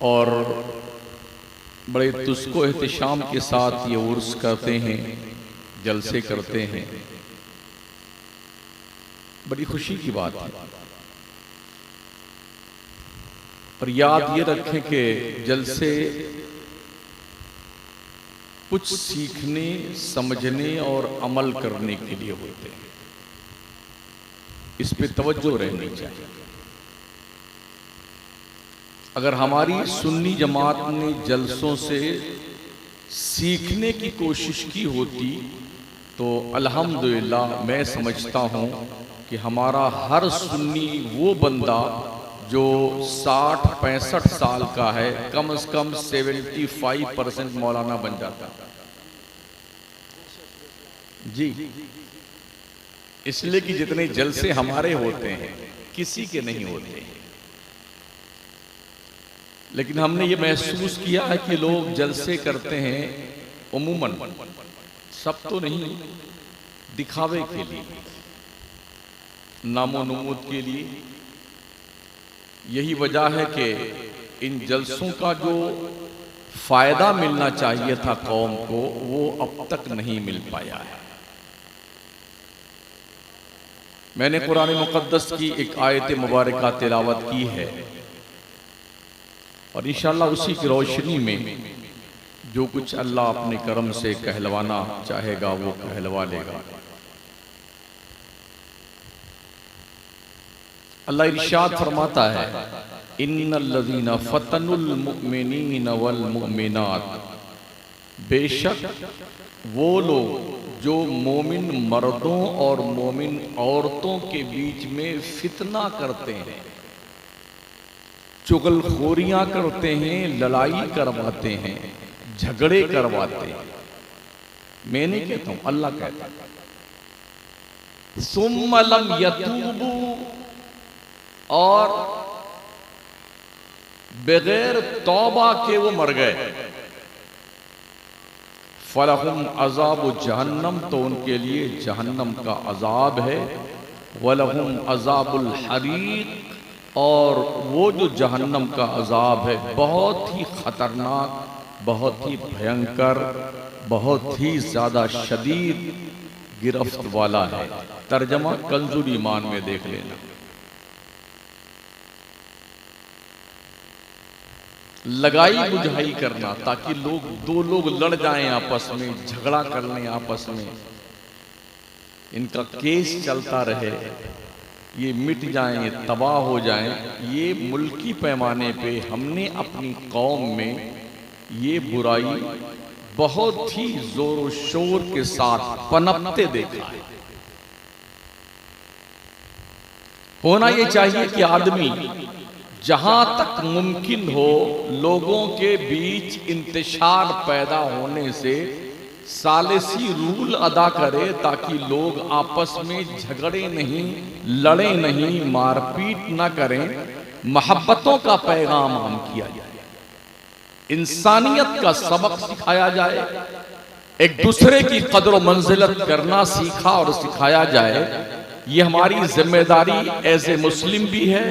और बड़े तुस्को एहतिशाम के साथ ये उर्स करते हैं, जलसे करते हैं। बड़ी खुशी की बात है। पर याद ये रखें कि जलसे कुछ सीखने, समझने और अमल करने के लिए होते हैं। इस पे तवज्जो रहनी चाहिए। अगर हमारी सुन्नी जमात ने जलसों से सीखने की कोशिश की होती तो अल्हम्दुलिल्लाह मैं समझता हूं कि हमारा हर सुन्नी वो बंदा जो 60-65 साल का है कम से कम 75% मौलाना बन जाता जी। इसलिए कि जितने जलसे हमारे होते हैं किसी के नहीं होते, लेकिन हमने ये महसूस किया है कि लोग जलसे करते हैं उमूमन, सब तो नहीं, दिखावे के लिए, नामो नमूद के लिए। यही वजह है कि इन जलसों का जो फायदा मिलना चाहिए था कौम को वो अब तक नहीं मिल पाया है। मैंने कुरान मुक़द्दस की एक आयत मुबारका तिलावत की है और इंशाअल्लाह उसी की रोशनी में जो कुछ अल्लाह अपने करम से कहलवाना चाहेगा वो कहलवा लेगा। अल्लाह इरशाद फरमाता है, इन्नल्लज़ीना फतनुल मुमिनीन वल मुमिनात, बेशक वो लोग जो मोमिन मर्दों और मोमिन औरतों के बीच में फितना करते हैं, चुगलखोरियां करते हैं, लड़ाई करवाते हैं, झगड़े करवाते हैं। मैं नहीं कहता हूं, अल्लाह कहता है। सुम्मा लम यतूबू, और बगैर तौबा के वो मर गए, फलहुम अज़ाबु जहन्नम, तो उनके लिए जहन्नम का अजाब है। वलहुम अज़ाबुल हरीक, और वो जो जहन्नम का अजाब है बहुत ही खतरनाक, बहुत ही भयंकर, बहुत ही ज्यादा शदीद गिरफ्त वाला है। तर्जमा कंजुल ईमान में देख लेना। लगाई बुझाई करना ताकि दो लोग लड़ जाएं आपस में, झगड़ा कर लें आपस में, इनका केस चलता रहे, ये मिट जाएं, ये तबाह हो जाएं। ये मुल्की पैमाने पे हमने अपनी कौम में ये बुराई बहुत ही जोर शोर के साथ पनपते देखा है। होना ये चाहिए कि आदमी जहां तक मुमकिन हो लोगों के बीच इंतशार पैदा होने से सालिसी रूल अदा करे, ताकि लोग आपस में झगड़े नहीं, लड़े नहीं, मारपीट न करें, मोहब्बतों का पैगाम आम किया जाए, इंसानियत का सबक सिखाया जाए, एक दूसरे की कदर व मंजिलत करना सीखा और सिखाया जाए। ये हमारी जिम्मेदारी एज ए मुस्लिम भी है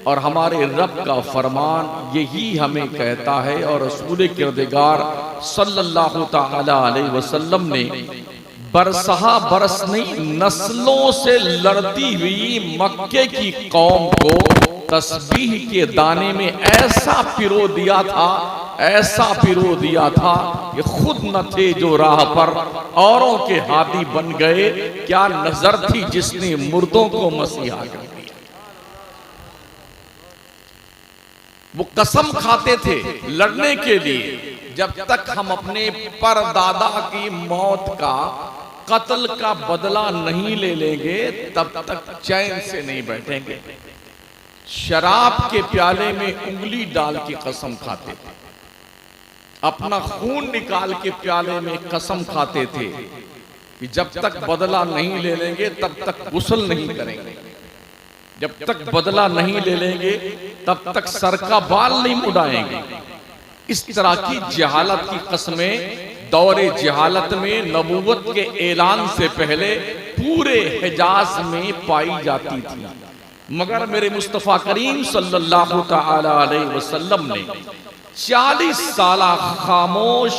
और हमारे रब का फरमान यही हमें कहता है। और रसूल किरदगार सल्लल्लाहु ताला अलैहि वसल्लम ने बरसहा बरस नहीं, नस्लों से लड़ती हुई मक्के की कौम को तस्बीह के दाने में ऐसा पिरो दिया था, ऐसा पिरो दिया था कि खुद न थे जो राह पर, औरों के हादी बन गए। क्या नजर थी जिसने मुर्दों को मसीहा कर दिया। वो कसम खाते थे लड़ने के लिए, जब तक हम अपने परदादा की मौत का, कत्ल का बदला नहीं ले लेंगे तब तक चैन से नहीं बैठेंगे। शराब के प्याले में उंगली डाल के कसम खाते थे, अपना खून निकाल के प्याले में कसम खाते थे कि जब तक बदला नहीं ले लेंगे तब तक गुस्ल नहीं करेंगे, जब तक बदला नहीं ले लेंगे तब तक सर का बाल नहीं मुड़ाएंगे। इस तरह की जहालत की कस्में दौरे जहालत में नबूवत के ऐलान से पहले पूरे हिजाज में पाई जाती थी। मगर मेरे मुस्तफ़ा करीम सल्लल्लाहु ताला अलैहि वसल्लम ने 40 साल खामोश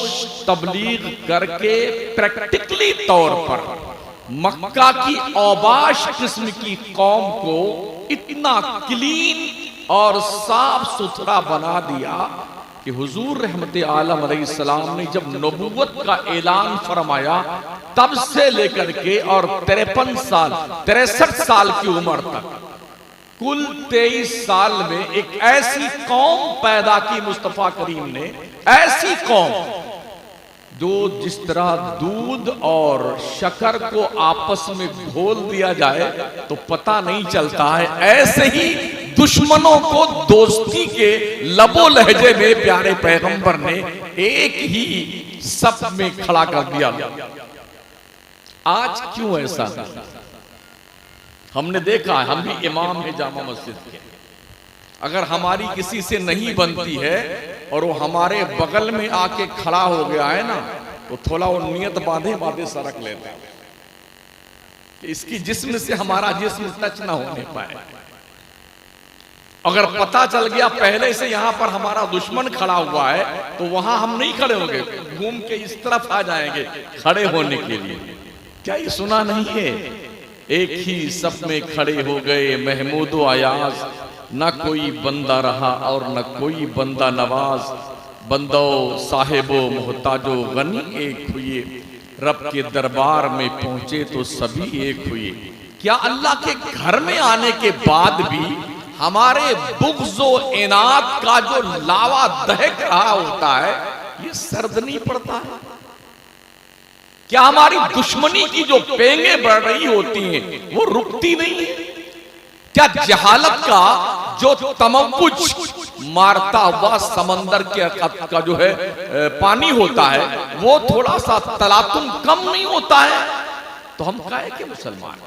तबलीग करके प्रैक्टिकली तौर पर मक्का की औबाश किस्म की कौम को इतना क्लीन और साफ सुथरा बना दिया कि हुजूर रहमते आलम अलैहिस्सलाम ने जब नबूवत का ऐलान फरमाया तब से लेकर के और 63 साल की उम्र तक कुल 23 साल में एक ऐसी कौम पैदा की मुस्तफा करीम ने, ऐसी कौम जो जिस तरह दूध और शक्कर को आपस में घोल दिया जाए तो पता नहीं चलता है, ऐसे ही दुश्मनों को दोस्ती के लबो लहजे में प्यारे पैगंबर ने एक ही सफ में खड़ा कर दिया। आज क्यों ऐसा? हमने देखा है, हम भी इमाम है जामा मस्जिद के, अगर हमारी किसी से नहीं बनती है और वो हमारे बगल में आके खड़ा हो गया है ना, तो थोड़ा वो नियत बांधे सरक लेते हैं कि इसकी जिस्म से हमारा जिस्म टच ना होने पाए। अगर पता चल गया पहले से यहां पर हमारा दुश्मन खड़ा हुआ है तो वहां हम नहीं खड़े होंगे, घूम के इस तरफ आ जाएंगे खड़े होने के लिए। क्या ये सुना नहीं है? एक ही सफ में खड़े हो गए महमूद व अयाज, न कोई बंदा रहा और न कोई बंदा नवाज, बंदो साहिबो मोहताजो गनी एक हुए, रब के दरबार में पहुंचे तो सभी एक हुए। क्या अल्लाह के घर में आने के बाद भी हमारे बुग़्ज़ो इनाद का जो लावा दहक रहा होता है ये सर्द नहीं पड़ता है? क्या हमारी दुश्मनी की जो पेंगे बढ़ रही होती हैं वो रुकती नहीं है? क्या जहालत का जो तमव्वुज मारता हुआ समंदर के का जो है पानी होता है वो थोड़ा सा तलातुम कम नहीं होता है? तो हम काहे के मुसलमान?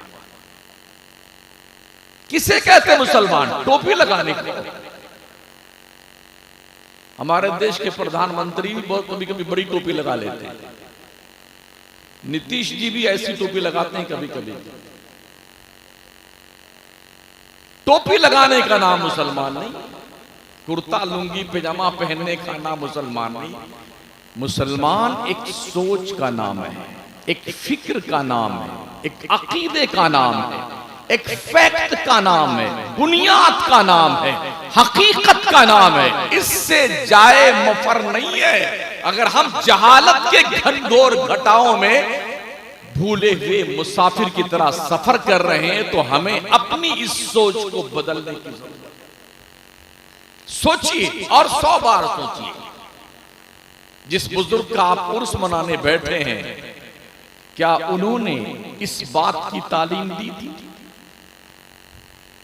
किसे कहते मुसलमान? टोपी लगाने को। हमारे देश के प्रधानमंत्री भी बहुत कभी कभी बड़ी टोपी लगा लेते हैं, नीतीश जी भी ऐसी टोपी लगाते हैं कभी कभी। टोपी लगाने का नाम मुसलमान नहीं, कुर्ता लुंगी पैजामा पहनने का नाम मुसलमान नहीं। मुसलमान एक सोच का नाम है, एक फिक्र का नाम है, एक अकीदे का नाम है, एक फैक्ट का नाम है, बुनियाद का नाम है, हकीकत का नाम है। इससे जाए मफर नहीं है। अगर हम जहालत के घनघोर घटाओं में भूले हुए मुसाफिर की तरह सफर कर रहे हैं तो हमें अपनी इस सोच को बदलने की जरूरत है। सोचिए और 100 बार सोचिए। जिस बुजुर्ग का आप उर्स मनाने बैठे हैं, क्या उन्होंने इस बात की तालीम दी थी?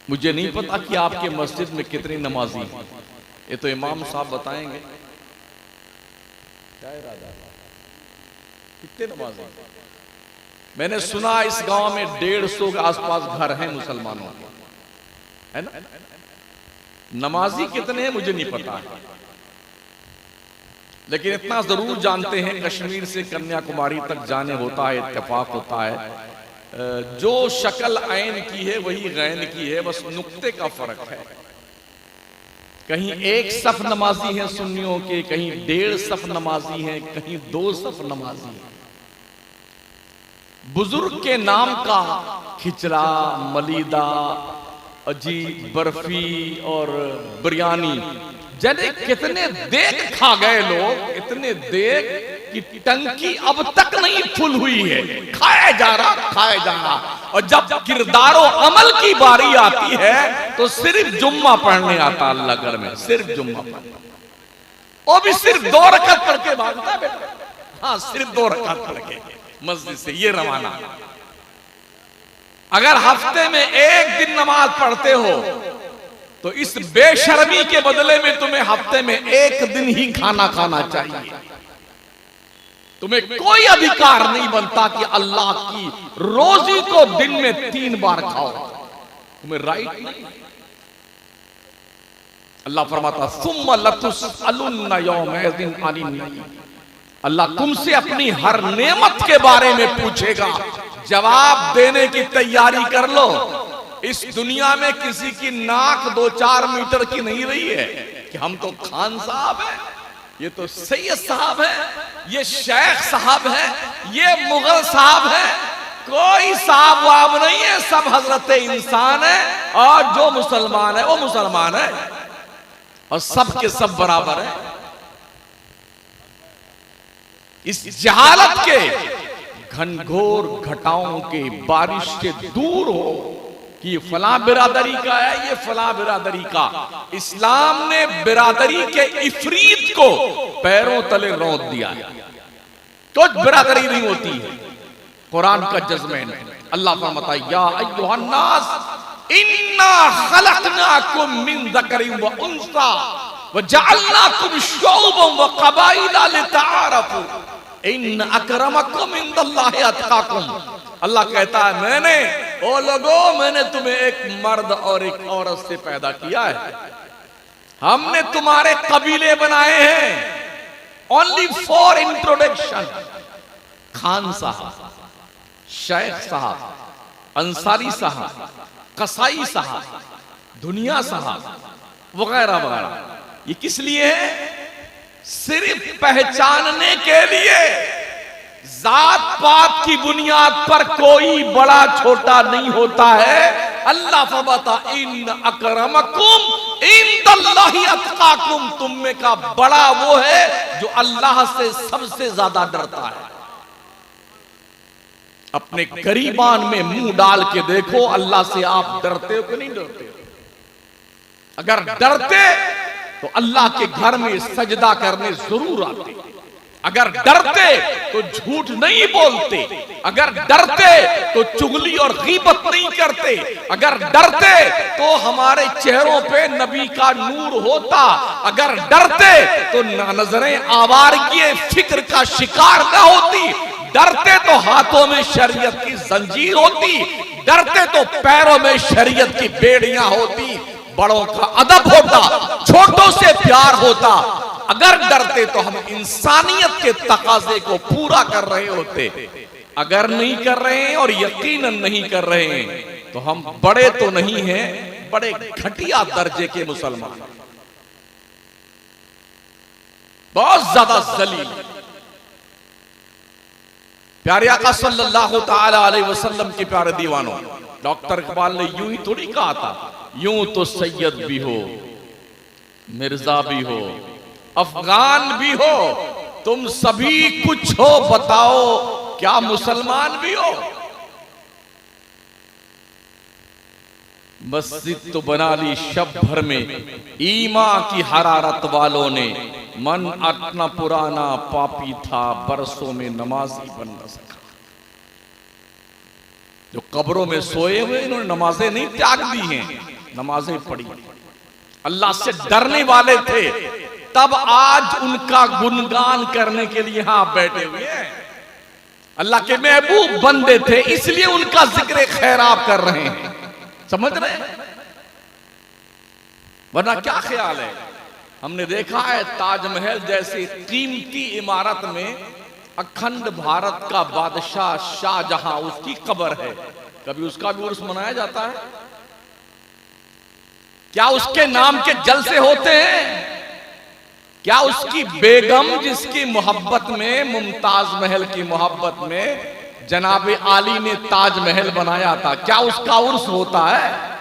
मुझे नहीं पता कि आपके मस्जिद में कितनी नमाजी हैं, ये तो इमाम साहब बताएंगे। क्या इरादा? कितने नमाजी? मैंने सुना इस गांव में 150 के आसपास घर हैं मुसलमानों के, है ना? नमाजी कितने हैं मुझे नहीं पता, लेकिन इतना जरूर जानते हैं कश्मीर से कन्याकुमारी तक जाने होता है, इत्तेफाक होता है। जो शक्ल ऐन की है वही गैन की है, बस नुक्ते का फर्क है। कहीं एक सफ नमाजी हैं सुन्नियों के, कहीं 1.5 सफ नमाजी हैं, कहीं 2 सफ नमाजी हैं। बुजुर्ग के नाम का खिचड़ा, मलीदा, अजीब बर्फी और बिरयानी जने कितने देख खा गए लोग, इतने देख कि टंकी अब तक नहीं फुल हुई है, खाया जा रहा। और जब किरदारो अमल की बारी आती है तो सिर्फ जुम्मा पढ़ने आता अल्लाह घर में, सिर्फ जुम्मा पढ़ने, वो भी सिर्फ 2 रकात पढ़ के भागता है बेटा। हाँ, सिर्फ 2 रकात पढ़ के मस्जिद से ये रवाना। अगर हफ्ते में 1 दिन नमाज पढ़ते हो तो इस बेशर्मी के बदले में तुम्हें हफ्ते में 1 दिन ही खाना खाना चाहिए। तुम्हें कोई अधिकार नहीं बनता कि अल्लाह की रोजी को दिन में 3 बार खाओ, तुम्हें राइट नहीं। अल्लाह फरमाता सुम्मा लतुसअलुन्ना यौमइज़िन अनिन नईम, अल्लाह तुमसे अपनी हर नेमत के बारे में पूछेगा, जवाब देने की तैयारी कर लो। इस दुनिया में किसी की नाक 2-4 मीटर की नहीं रही है कि हम तो खान साहब हैं, ये तो सैयद साहब है, ये शेख साहब है, ये मुगल साहब है, कोई साहब वाब नहीं है, सब हजरत इंसान है, और जो मुसलमान है वो मुसलमान है, और सब के सब बराबर है। इस जहालत के घनघोर घटाओं के बारिश से दूर हो कि ये फला बिरादरी का है, ये फला बिरादरी का। इस्लाम ने बिरादरी के इफरीत को पैरों तले रौंद दिया है, तो बिरादरी नहीं होती है। कुरान का जजमेंट, अल्लाह फरमाता है या अय्युहन्नास इन्ना खलकनाकुम मिन ज़करिन व उन्सा व जअलनाकुम शुअबन व क़बाइला लितआरफू इन अकरमकुम इंदल्लाहि अतकाकुम। अल्लाह कहता है मैंने, ओ लोगों, मैंने तुम्हें एक मर्द और एक औरत से पैदा किया है, हमने तुम्हारे कबीले बनाए हैं। ओनली फॉर इंट्रोडक्शन, खान साहब, शेख साहब, अंसारी साहब, कसाई साहब, दुनिया साहब वगैरह वगैरह, ये किस लिए है? सिर्फ पहचानने के लिए। जात पात की बुनियाद पर कोई बड़ा छोटा नहीं होता है। अल्लाह फरमाता इन अकरमकुम इंदल्लाहि अतकाकुम, तुम में का बड़ा वो है जो अल्लाह से सबसे ज्यादा डरता है। अपने गरीबान में मुंह डाल के देखो, अल्लाह से आप डरते हो कि नहीं डरते? अगर डरते तो अल्लाह के घर में सजदा करने जरूर आते, अगर डरते तो झूठ नहीं बोलते, अगर डरते तो चुगली और गीबत नहीं करते, अगर डरते तो हमारे चेहरों पे नबी का नूर होता, अगर डरते तो नजरें आवारगी फिक्र का शिकार न होती, डरते तो हाथों में शरीयत की जंजीर होती, डरते तो पैरों में शरीयत की बेड़ियां होती, बड़ों का अदब होता, छोटों से प्यार होता। अगर डरते तो हम इंसानियत के तकाजे को पूरा कर रहे होते। अगर नहीं कर रहे हैं और यकीनन नहीं कर रहे हैं तो हम बड़े तो नहीं हैं, बड़े घटिया दर्जे के मुसलमान, बहुत ज्यादा जलील। प्यारे आका सल्लल्लाहु ताला अलैहि वसल्लम के प्यारे दीवानों, डॉक्टर इकबाल ने यूं ही थोड़ी कहा था, यूं तो सैयद भी हो, मिर्जा भी हो, अफगान भी हो, तुम सभी कुछ हो, बताओ क्या मुसलमान भी हो? मस्जिद तो बना ली शब भर में ईमा की हरारत वालों ने, मन अपना पुराना पापी था, बरसों में नमाजी बन न सका। जो कब्रों में सोए हुए इन्होंने नमाजें नहीं त्याग दी हैं, नमाजें पढ़ी, अल्लाह से डरने वाले थे, तब आज उनका गुणगान करने के लिए यहां बैठे हुए हैं। अल्लाह के महबूब बंदे थे, इसलिए उनका जिक्र खैर आप कर रहे हैं, समझ रहे हैं? वरना क्या ख्याल है? हमने देखा है ताजमहल जैसी कीमती इमारत में अखंड भारत का बादशाह शाहजहां, उसकी कब्र है, कभी उसका भी उर्स मनाया जाता है? क्या उसके नाम के जलसे होते हैं? क्या उसकी बेगम जिसकी मोहब्बत में, मुमताज महल की मोहब्बत में जनाब आली ने ताजमहल बनाया था, क्या उसका उर्स होता है?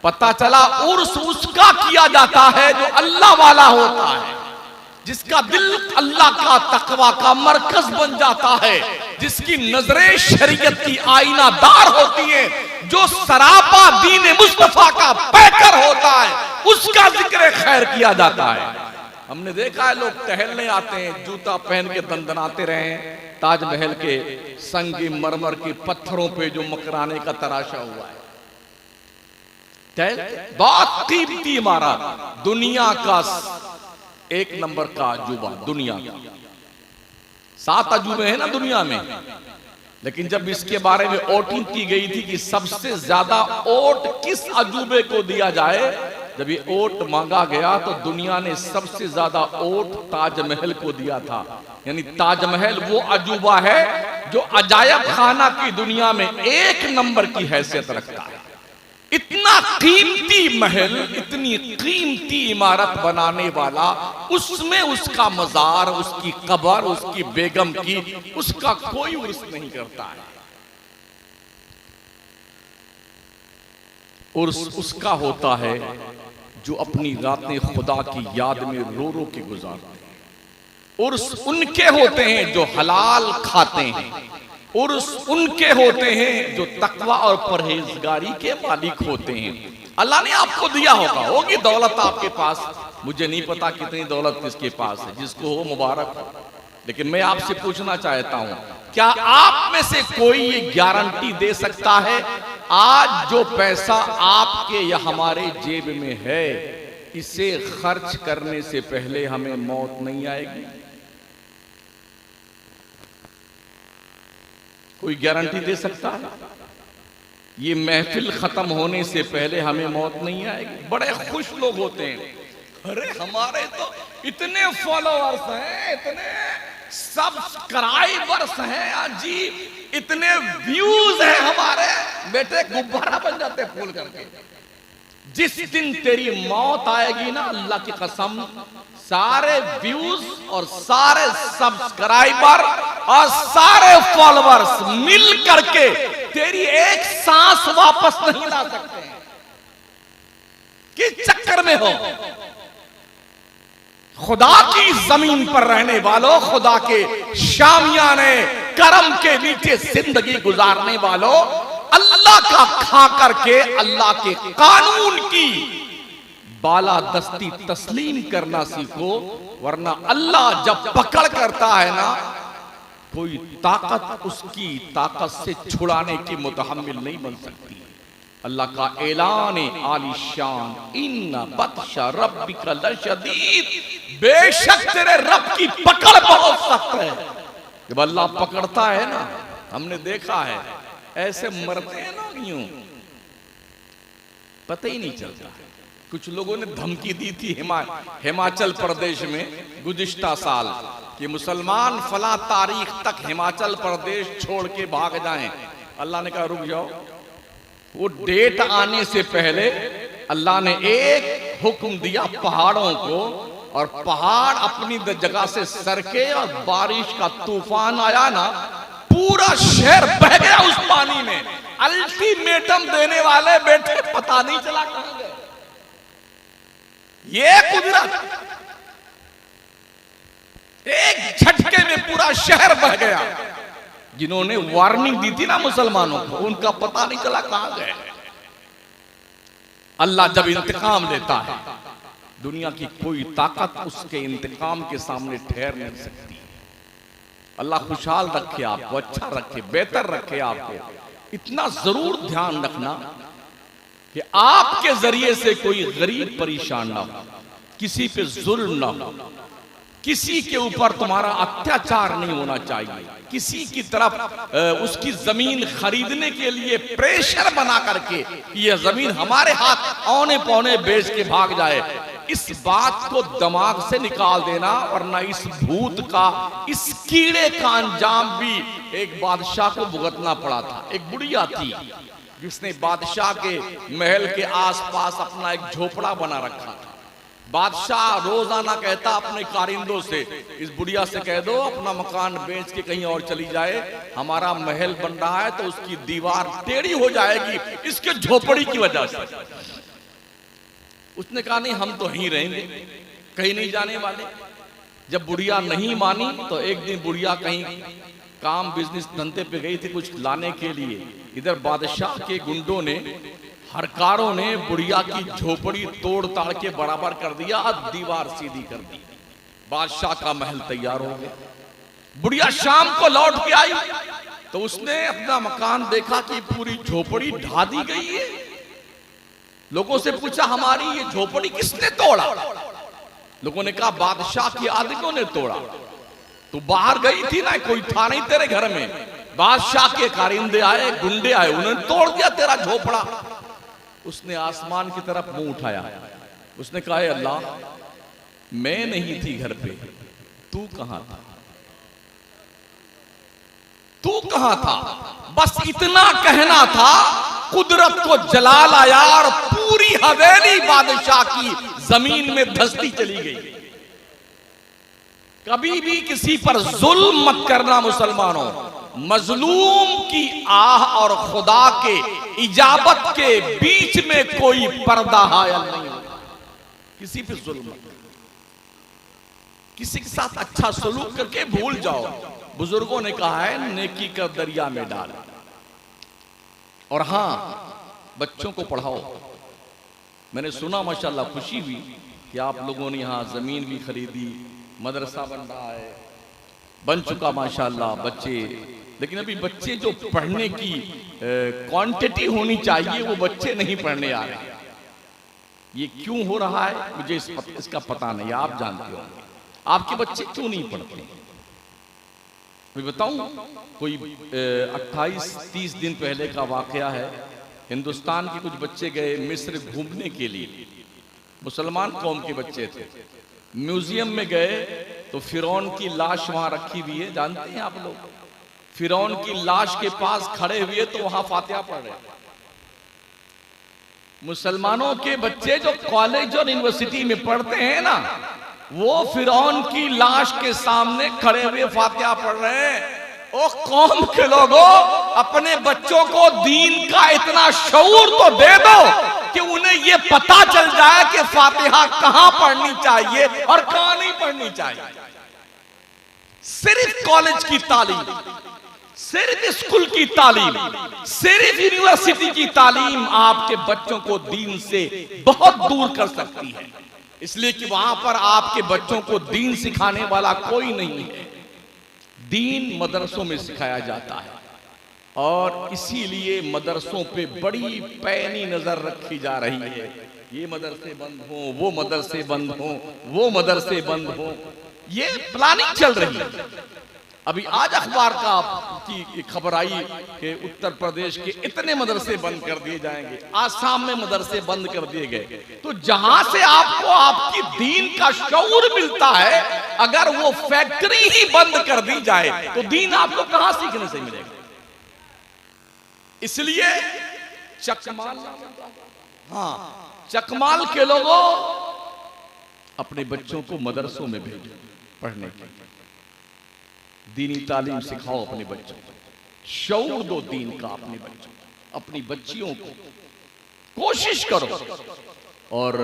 पता चला उर्स उसका किया जाता है जो अल्लाह वाला होता है, जिसका दिल अल्लाह का तकवा का मरकज बन जाता है, जिसकी नजरें शरीयत की आईनादार होती हैं, जो सरापा दीन मुस्तफा का पैकर होता है, उसका जिक्र खैर किया जाता है। हमने देखा है लोग टहलने आते हैं, जूता पहन के दंदनाते रहे, ताजमहल के संगी मरमर के पत्थरों पे जो मकराने का तराशा हुआ है, बहुत कीमती इमारत, दुनिया का एक नंबर का अजूबा, दुनिया का 7 अजूबे हैं ना दुनिया में, लेकिन जब इसके बारे में वोटिंग की गई थी कि सबसे ज्यादा वोट किस अजूबे को दिया जाए, जब ये वोट मांगा गया तो दुनिया ने सबसे ज्यादा वोट ताजमहल को दिया था। यानी ताजमहल वो अजूबा है जो अजायब खाना की दुनिया में 1 नंबर की हैसियत रखता है। इतना कीमती महल, इतनी कीमती इमारत बनाने वाला, उसमें उसका मजार, उसकी कब्र, उसकी बेगम की, उसका कोई उर्स नहीं करता है। उर्स उसका होता है जो अपनी रातें खुदा की याद में रो रो के गुजारते हैं। उर्स उनके होते हैं जो हलाल खाते हैं। उर्स उनके होते हैं जो तकवा और परहेजगारी के मालिक होते हैं। अल्लाह ने आपको दिया होगी दौलत आपके पास, मुझे नहीं पता कितनी दौलत किसके पास है, जिसको हो मुबारक हो। लेकिन मैं आपसे पूछना चाहता हूं, क्या आप में से कोई ये गारंटी दे सकता है आज जो पैसा आपके या हमारे जेब में है, इसे खर्च करने से पहले हमें मौत नहीं आएगी? कोई गारंटी दे सकता है? ये महफिल खत्म होने से पहले हमें मौत नहीं आएगी? बड़े खुश लोग होते हैं, अरे हमारे तो इतने फॉलोअर्स हैं, इतने सब्सक्राइबर्स हैं जी, इतने व्यूज हैं हमारे, बेटे गुब्बारा बन जाते फूल करके। जिस दिन तेरी मौत आएगी ना, अल्लाह की कसम, सारे व्यूज और सारे सब्सक्राइबर और सारे फॉलोअर्स मिल करके तेरी एक सांस वापस नहीं ला सकते हैं। किस चक्कर में हो? खुदा की जमीन पर रहने वालों, खुदा के शामियाने करम के नीचे जिंदगी गुजारने वालों, अल्लाह का खा करके अल्लाह के कानून की बालादस्ती तस्लीम करना सीखो, वरना अल्लाह जब पकड़ करता है ना, कोई ताकत उसकी ताकत से छुड़ाने की मुतहम्मिल नहीं बन सकती। अल्लाह का ऐलान आलिशान, इन्ना बत्शा रब्बिका लशदीद, बेशक तेरे रब की पकड़ बहुत सख्त है। जब अल्लाह पकड़ता है ना, हमने देखा है ऐसे मरते हैं लोग यूं, पता ही नहीं चलता। कुछ लोगों ने धमकी दी थी हिमाचल प्रदेश में गुज़िश्ता साल कि मुसलमान फला तारीख तक हिमाचल प्रदेश छोड़ के भाग जाएं। अल्लाह ने कहा रुक जाओ। वो डेट आने से पहले अल्लाह ने एक हुक्म दिया पहाड़ों को, और पहाड़ अपनी जगह से सरके और बारिश का तूफान आया ना, पूरा शहर बह गया उस पानी में। अल्टीमेटम देने वाले बेटे पता नहीं चला कहां गए। ये कुदरत, एक झटके में पूरा शहर बह गया। जिन्होंने वार्निंग दी थी ना मुसलमानों को, उनका पता नहीं चला कहां गए। अल्लाह जब इंतकाम लेता है, दुनिया की कोई ताकत उसके इंतकाम के सामने ठहर नहीं सकती। अल्लाह खुशहाल रखे आपको, अच्छा रखे, बेहतर रखे आपको। इतना जरूर ध्यान रखना कि आपके जरिए से कोई गरीब परेशान ना हो, किसी पे जुल्म ना हो, किसी के ऊपर तुम्हारा अत्याचार नहीं होना चाहिए, किसी की तरफ उसकी जमीन खरीदने के लिए प्रेशर बना करके कि यह जमीन हमारे हाथ औने पौने बेच के भाग जाए। इस बात को दिमाग से निकाल देना, वरना इस भूत का, इस कीड़े का अंजाम भी एक बादशाह को भुगतना पड़ा था। एक बुढ़िया थी जिसने बादशाह के महल के आसपास अपना एक झोपड़ा बना रखा था। बादशाह रोजाना कहता अपने कारिंदों से, इस बुढ़िया से कह दो अपना मकान बेच के कहीं और चली जाए, हमारा महल बन रहा है तो उसकी दीवार टेढ़ी हो जाएगी इसके झोपड़ी की वजह से। उसने कहा नहीं, हम तो यहीं रहेंगे, कहीं नहीं जाने वाले। जब बुढ़िया नहीं मानी तो एक दिन बुढ़िया कहीं काम बिजनेस धंधे पे गई थी कुछ लाने के लिए। इधर बादशाह के गुंडों ने, हरकारों ने बुढ़िया की झोपड़ी तोड़ ताड़ के बराबर कर दिया और दीवार सीधी कर दी। बादशाह का महल तैयार हो गया। बुढ़िया शाम को लौट के आई तो उसने अपना मकान देखा कि पूरी झोपड़ी ढा दी गई है। लोगों से पूछा हमारी ये झोपड़ी किसने तोड़ा? लोगों ने कहा बादशाह की आदमियों ने तोड़ा। तो बाहर गई थी ना, कोई था नहीं तेरे घर में। बादशाह के कारिंदे आए, गुंडे आए, उन्होंने तोड़ दिया तेरा झोपड़ा। उसने आसमान की तरफ मुंह उठाया, उसने कहा अल्लाह, मैं नहीं थी घर पे, तू कहां था? तू कहां था? बस इतना कहना था कुदरत को जलाल आया और पूरी हवेली बादशाह की जमीन में धंसती चली गई। कभी भी किसी पर जुल्म मत करना मुसलमानों। मजलूम की आह और खुदा के इजाबत के बीच में कोई पर्दा हायल नहीं होता। किसी पे जुल्म मत, किसी के साथ अच्छा सलूक करके भूल जाओ। बुजुर्गों ने कहा है नेकी का दरिया में डाल। और हां, बच्चों को पढ़ाओ। मैंने सुना माशाल्लाह, खुशी हुई कि आप लोगों ने यहां जमीन भी खरीदी, मदरसा बन रहा है, बन चुका माशाल्लाह बच्चे। लेकिन अभी बच्चे जो पढ़ने की क्वांटिटी होनी चाहिए वो बच्चे नहीं पढ़ने आ रहे। ये क्यों हो रहा है मुझे इसका पता नहीं, आप जानते हो। आपके बच्चे क्यों नहीं पढ़ते? मैं बताऊं, कोई 28-30 दिन पहले का वाकया है। हिंदुस्तान के कुछ बच्चे गए मिस्र घूमने के लिए, मुसलमान कौम के बच्चे थे। म्यूजियम में गए तो फिरौन की लाश वहां रखी हुई है, जानते हैं आप लोग। फिरौन की लाश के पास खड़े हुए तो वहां फातिहा पढ़ रहे। मुसलमानों के बच्चे जो कॉलेज और यूनिवर्सिटी में पढ़ते हैं ना, वो फिरौन की लाश के सामने खड़े हुए फातिहा पढ़ रहे हैं। ओ कौम के लोगों, अपने बच्चों को दीन का इतना शऊर तो दे दो कि उन्हें ये पता चल जाए कि फातिहा कहां पढ़नी चाहिए और कहां नहीं पढ़नी चाहिए। सिर्फ कॉलेज की तालीम, सिर्फ स्कूल की तालीम, सिर्फ यूनिवर्सिटी की तालीम आपके बच्चों को दीन से बहुत दूर कर सकती है। इसलिए कि वहां पर आपके बच्चों को दीन सिखाने वाला कोई नहीं है। दीन मदरसों में सिखाया जाता है और इसीलिए मदरसों पे बड़ी पैनी नजर रखी जा रही है। ये मदरसे बंद हो, वो मदरसे बंद हो, वो मदरसे बंद हो, ये प्लानिंग चल रही है। अभी आज अखबार की खबर आई कि उत्तर प्रदेश के इतने मदरसे बंद कर दिए जाएंगे, आसाम में मदरसे बंद कर दिए गए। तो जहां से आपको आपकी दीन का शऊर मिलता है, अगर वो फैक्ट्री ही बंद कर दी जाए तो दीन आपको कहां सीखने से मिलेगा? इसलिए चकमाल, हाँ, चकमाल के लोगों अपने बच्चों को मदरसों में भेजो पढ़ने के, दीनी तालीम सिखाओ अपने बच्चों को, शऊर दो दीन का अपने बच्चों को, अपनी बच्चियों को कोशिश करो। और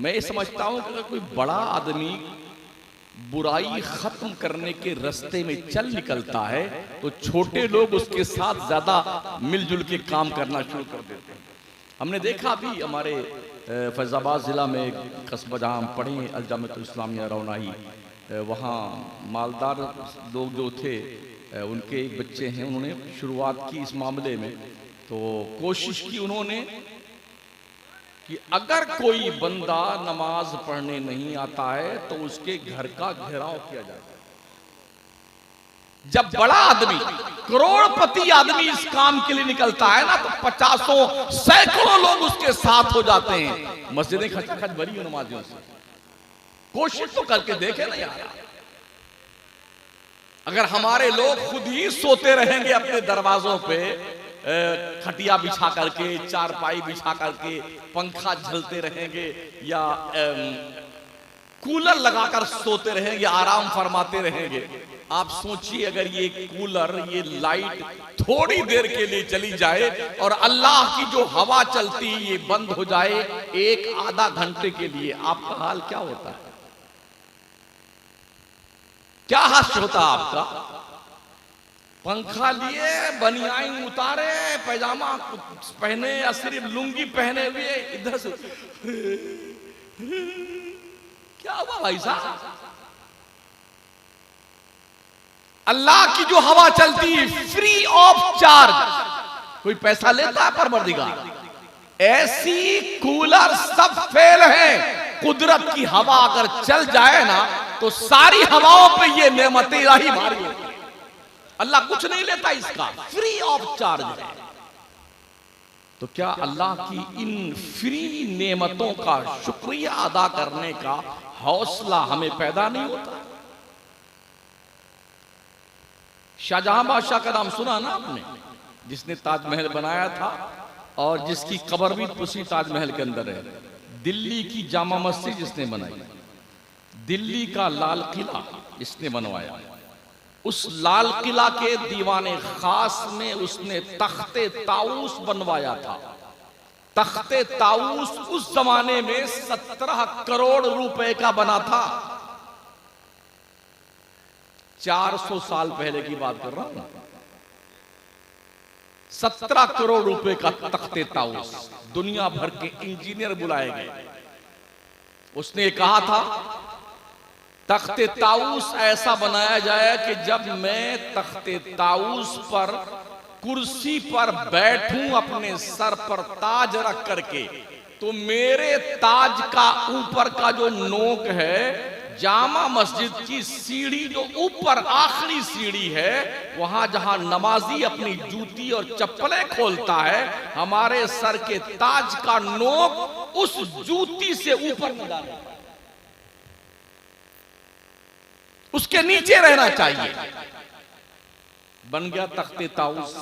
मैं ये समझता हूं कि अगर कोई बड़ा आदमी बुराई खत्म करने के रास्ते में चल निकलता है तो छोटे लोग उसके साथ ज्यादा मिलजुल के काम करना शुरू कर देते हैं। हमने देखा भी हमारे फैजाबाद जिला में एक कस्बा जहां हम पढ़े अल-जामिअतुल इस्लामिया रौनाही, वहाँ मालदार लोग जो थे उनके एक बच्चे हैं, उन्होंने शुरुआत की इस मामले में। तो कोशिश की उन्होंने कि अगर कोई बंदा नमाज पढ़ने नहीं आता है तो उसके घर का घेराव किया जाए। जब बड़ा आदमी, करोड़पति आदमी इस काम के लिए निकलता है ना, तो 50 सैकड़ों लोग उसके साथ हो जाते हैं। मस्जिदें खच भरी हो नमाजियों से। कोशिश तो करके देखे ना यार। अगर हमारे लोग खुद ही सोते रहेंगे अपने दरवाजों पे, खटिया बिछा करके, चारपाई बिछा करके, पंखा झलते रहेंगे या कूलर लगाकर सोते रहेंगे, आराम फरमाते रहेंगे, आप सोचिए अगर ये कूलर, ये लाइट थोड़ी देर के लिए चली जाए और अल्लाह की जो हवा चलती है ये बंद हो जाए एक आधा घंटे के लिए, आपका हाल क्या होता है? क्या हाल होता आपका? पंखा लिए, बनियाइन उतारे, पैजामा पहने या सिर्फ लुंगी पहने हुए इधर से क्या हुआ भाई साहब? अल्लाह की जो हवा चलती है फ्री ऑफ चार्ज, कोई पैसा लेता है परवरदिगार? ऐसी कूलर सब फेल है। कुदरत की हवा अगर चल जाए ना तो सारी हवाओं पे ये नेमतें इलाही भारी होती है। अल्लाह कुछ नहीं लेता इसका, फ्री ऑफ चार्ज है। तो क्या अल्लाह की इन फ्री नेमतों का शुक्रिया अदा करने का हौसला हमें पैदा नहीं होता? शाहजहां बादशाह का नाम सुना ना आपने? जिसने ताजमहल बनाया था और जिसकी कब्र भी उसी ताजमहल के अंदर है। दिल्ली की जामा मस्जिद जिसने बनाई, दिल्ली का लाल किला इसने बनवाया, उस लाल किला के दीवाने खास में उसने तख्ते ताऊस बनवाया था। तख्ते ताऊस उस जमाने में 17 करोड़ रुपए का बना था। 400 साल पहले की बात कर रहा हूं। 17 करोड़ रुपए का तख्ते ताऊस, दुनिया भर के इंजीनियर बुलाए गए। उसने कहा था तख्ते ताऊस ऐसा बनाया जाए कि जब मैं तख्ते ताऊस पर कुर्सी पर बैठूं अपने सर पर ताज रख करके, तो मेरे ताज का ऊपर का जो नोक है, जामा मस्जिद की सीढ़ी जो ऊपर आखिरी सीढ़ी है, वहां जहां नमाजी अपनी जूती और चप्पलें खोलता है, हमारे सर के ताज का नोक उस जूती से ऊपर न डाले, उसके नीचे रहना चाहिए। बन गया तख्ते ताऊस।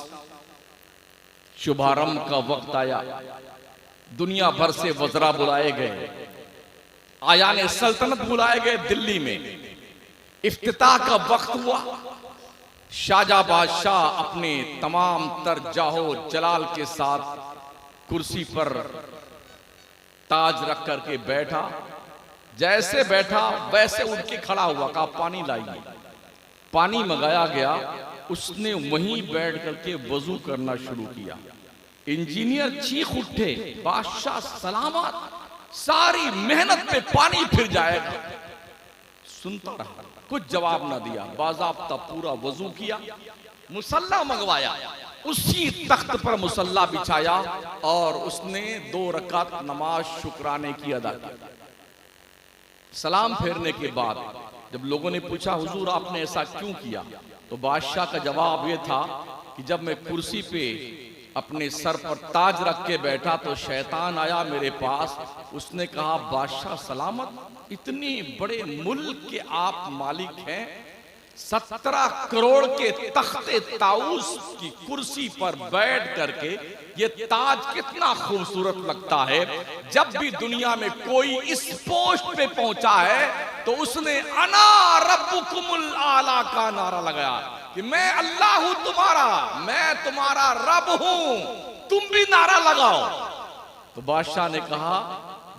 शुभारंभ का वक्त आया, दुनिया भर से वज़रा बुलाए गए, आयाने सल्तनत बुलाए गए दिल्ली में। इफ्तिताह का वक्त हुआ। शाहजहां बादशाह अपने तमाम तर जाहो जलाल के साथ कुर्सी पर ताज रख करके बैठा। जैसे बैठा वैसे उठ के खड़ा हुआ, कहा पानी लाइए। पानी मंगाया गया, उसने वहीं बैठ करके वजू करना शुरू किया। इंजीनियर चीख उठे, बादशाह सलामत, सारी मेहनत पे पानी फिर जाएगा। सुनता रहा, कुछ जवाब ना दिया। बाज़ाब्ता पूरा वजू किया, मुसल्ला मंगवाया, उसी तख्त पर मुसल्ला बिछाया और उसने 2 रकात नमाज शुक्राने की अदा की। सलाम फेरने के बाद जब लोगों ने पूछा हुजूर आपने ऐसा क्यों किया, तो बादशाह का जवाब यह था कि जब मैं कुर्सी पे अपने सर पर ताज रख के बैठा तो शैतान आया मेरे पास। उसने कहा बादशाह सलामत, इतनी बड़े मुल्क के आप मालिक हैं, 17 करोड़ के तख्ते ताऊस की कुर्सी पर बैठ करके ये ताज कितना खूबसूरत लगता है। जब भी दुनिया में कोई इस पोस्ट पे पहुंचा है तो उसने अना रब्बुकुमुल आला का नारा लगाया कि मैं अल्लाह हूं तुम्हारा, मैं तुम्हारा रब हूं, तुम भी नारा लगाओ। तो बादशाह ने कहा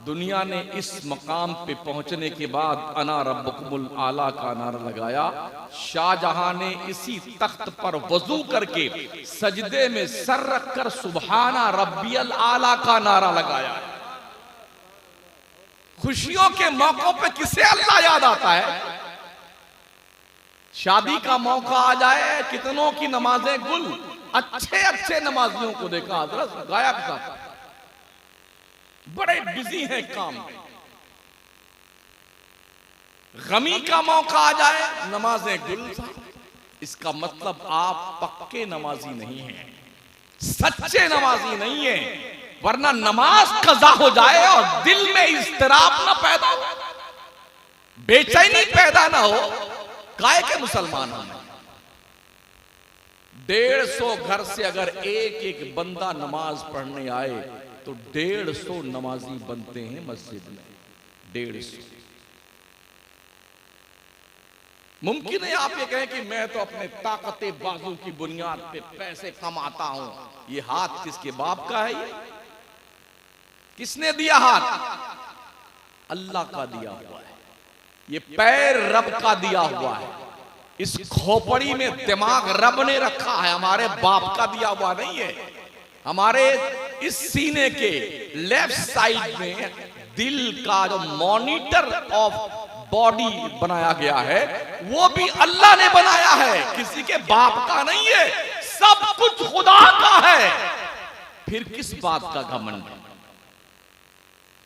दुनिया ने इस मकाम पे पहुंचने के बाद अना रब्बुकुमुल आला का नारा लगाया। शाहजहां ने इसी तख्त पर वजू करके सजदे में सर रखकर सुबहाना रब्बियल आला का नारा लगाया। खुशियों के मौकों पे किसे अल्लाह याद आता है? शादी का मौका आ जाए, कितनों की नमाजें गुल। अच्छे अच्छे नमाजियों को देखा हजरत गायक साहब बड़े बिजी हैं काम। गमी का मौका आ जाए, नमाजें गुल। इसका मतलब आप पक्के नमाजी नहीं हैं, सच्चे नमाजी नहीं हैं। वरना नमाज कज़ा हो जाए और दिल में इज़्तिराब ना पैदा हो, बेचैनी पैदा ना हो, काहे के मुसलमान हैं। 150 घर से अगर एक एक बंदा नमाज पढ़ने आए तो 150 नमाजी बनते हैं मस्जिद में। 150। मुमकिन है आप ये कहें कि मैं तो अपने ताकते बाजू की बुनियाद पे पैसे कमाता हूं। ये हाथ किसके बाप का है? ये किसने दिया हाथ? अल्लाह का दिया हुआ है। ये पैर रब का दिया हुआ है। इस खोपड़ी में दिमाग रब ने रखा है, हमारे बाप का दिया हुआ नहीं है। हमारे इस सीने के लेफ्ट साइड में दिल का जो मॉनिटर ऑफ बॉडी बनाया गया है वो भी अल्लाह ने बनाया है, किसी के बाप का नहीं है। सब कुछ खुदा का है। फिर किस बात का घमंड है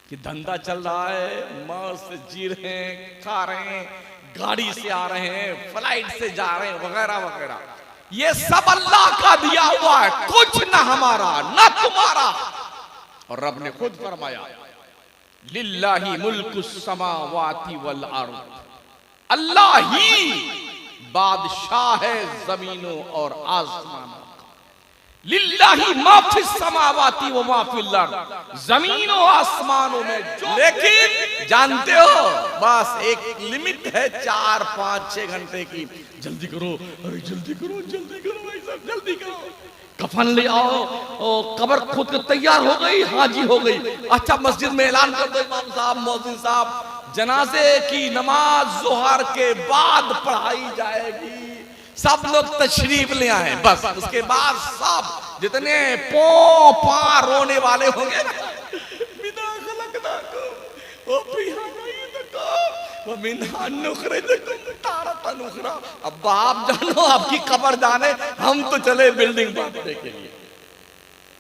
कि धंधा चल रहा है, मस्त जी रहे हैं, खा रहे हैं, गाड़ी से आ रहे हैं, फ्लाइट से जा रहे हैं, वगैरह वगैरह। ये सब अल्लाह का दिया हुआ है, कुछ ना हमारा ना तुम्हारा। और रब ने खुद फरमाया लिल्लाही मुल्कुस समावाति वल अर्द, अल्लाह ही बादशाह है जमीनों और आसमानों का। लिल्लाही मा फिस समावाती व मा फिल अर्द, जमीनों आसमानों में जो, लेकिन जानते हो बस एक लिमिट है 4, 5, 6 घंटे की। जल्दी करो, अरे जल्दी करो, जल्दी करो भाई साहब, जल्दी करो, कफन ले आओ, कब्र खुद कर तैयार हो गई, हाँ जी हो गई, अच्छा मस्जिद में ऐलान कर दो इमाम साहब, मौज़िन साहब, जनाजे की नमाज ज़ोहर के बाद पढ़ाई जाएगी, सब लोग तशरीफ ले आए, बस उसके बाद सब जितने पा रोने वाले होंगे बिना खलकनाकुम ओ फिहा व मिनहा नुखरिजुकुम तारतन उखरा। अब आप जानो, आपकी कब्र जाने, हम तो चले बिल्डिंग बांटने के लिए,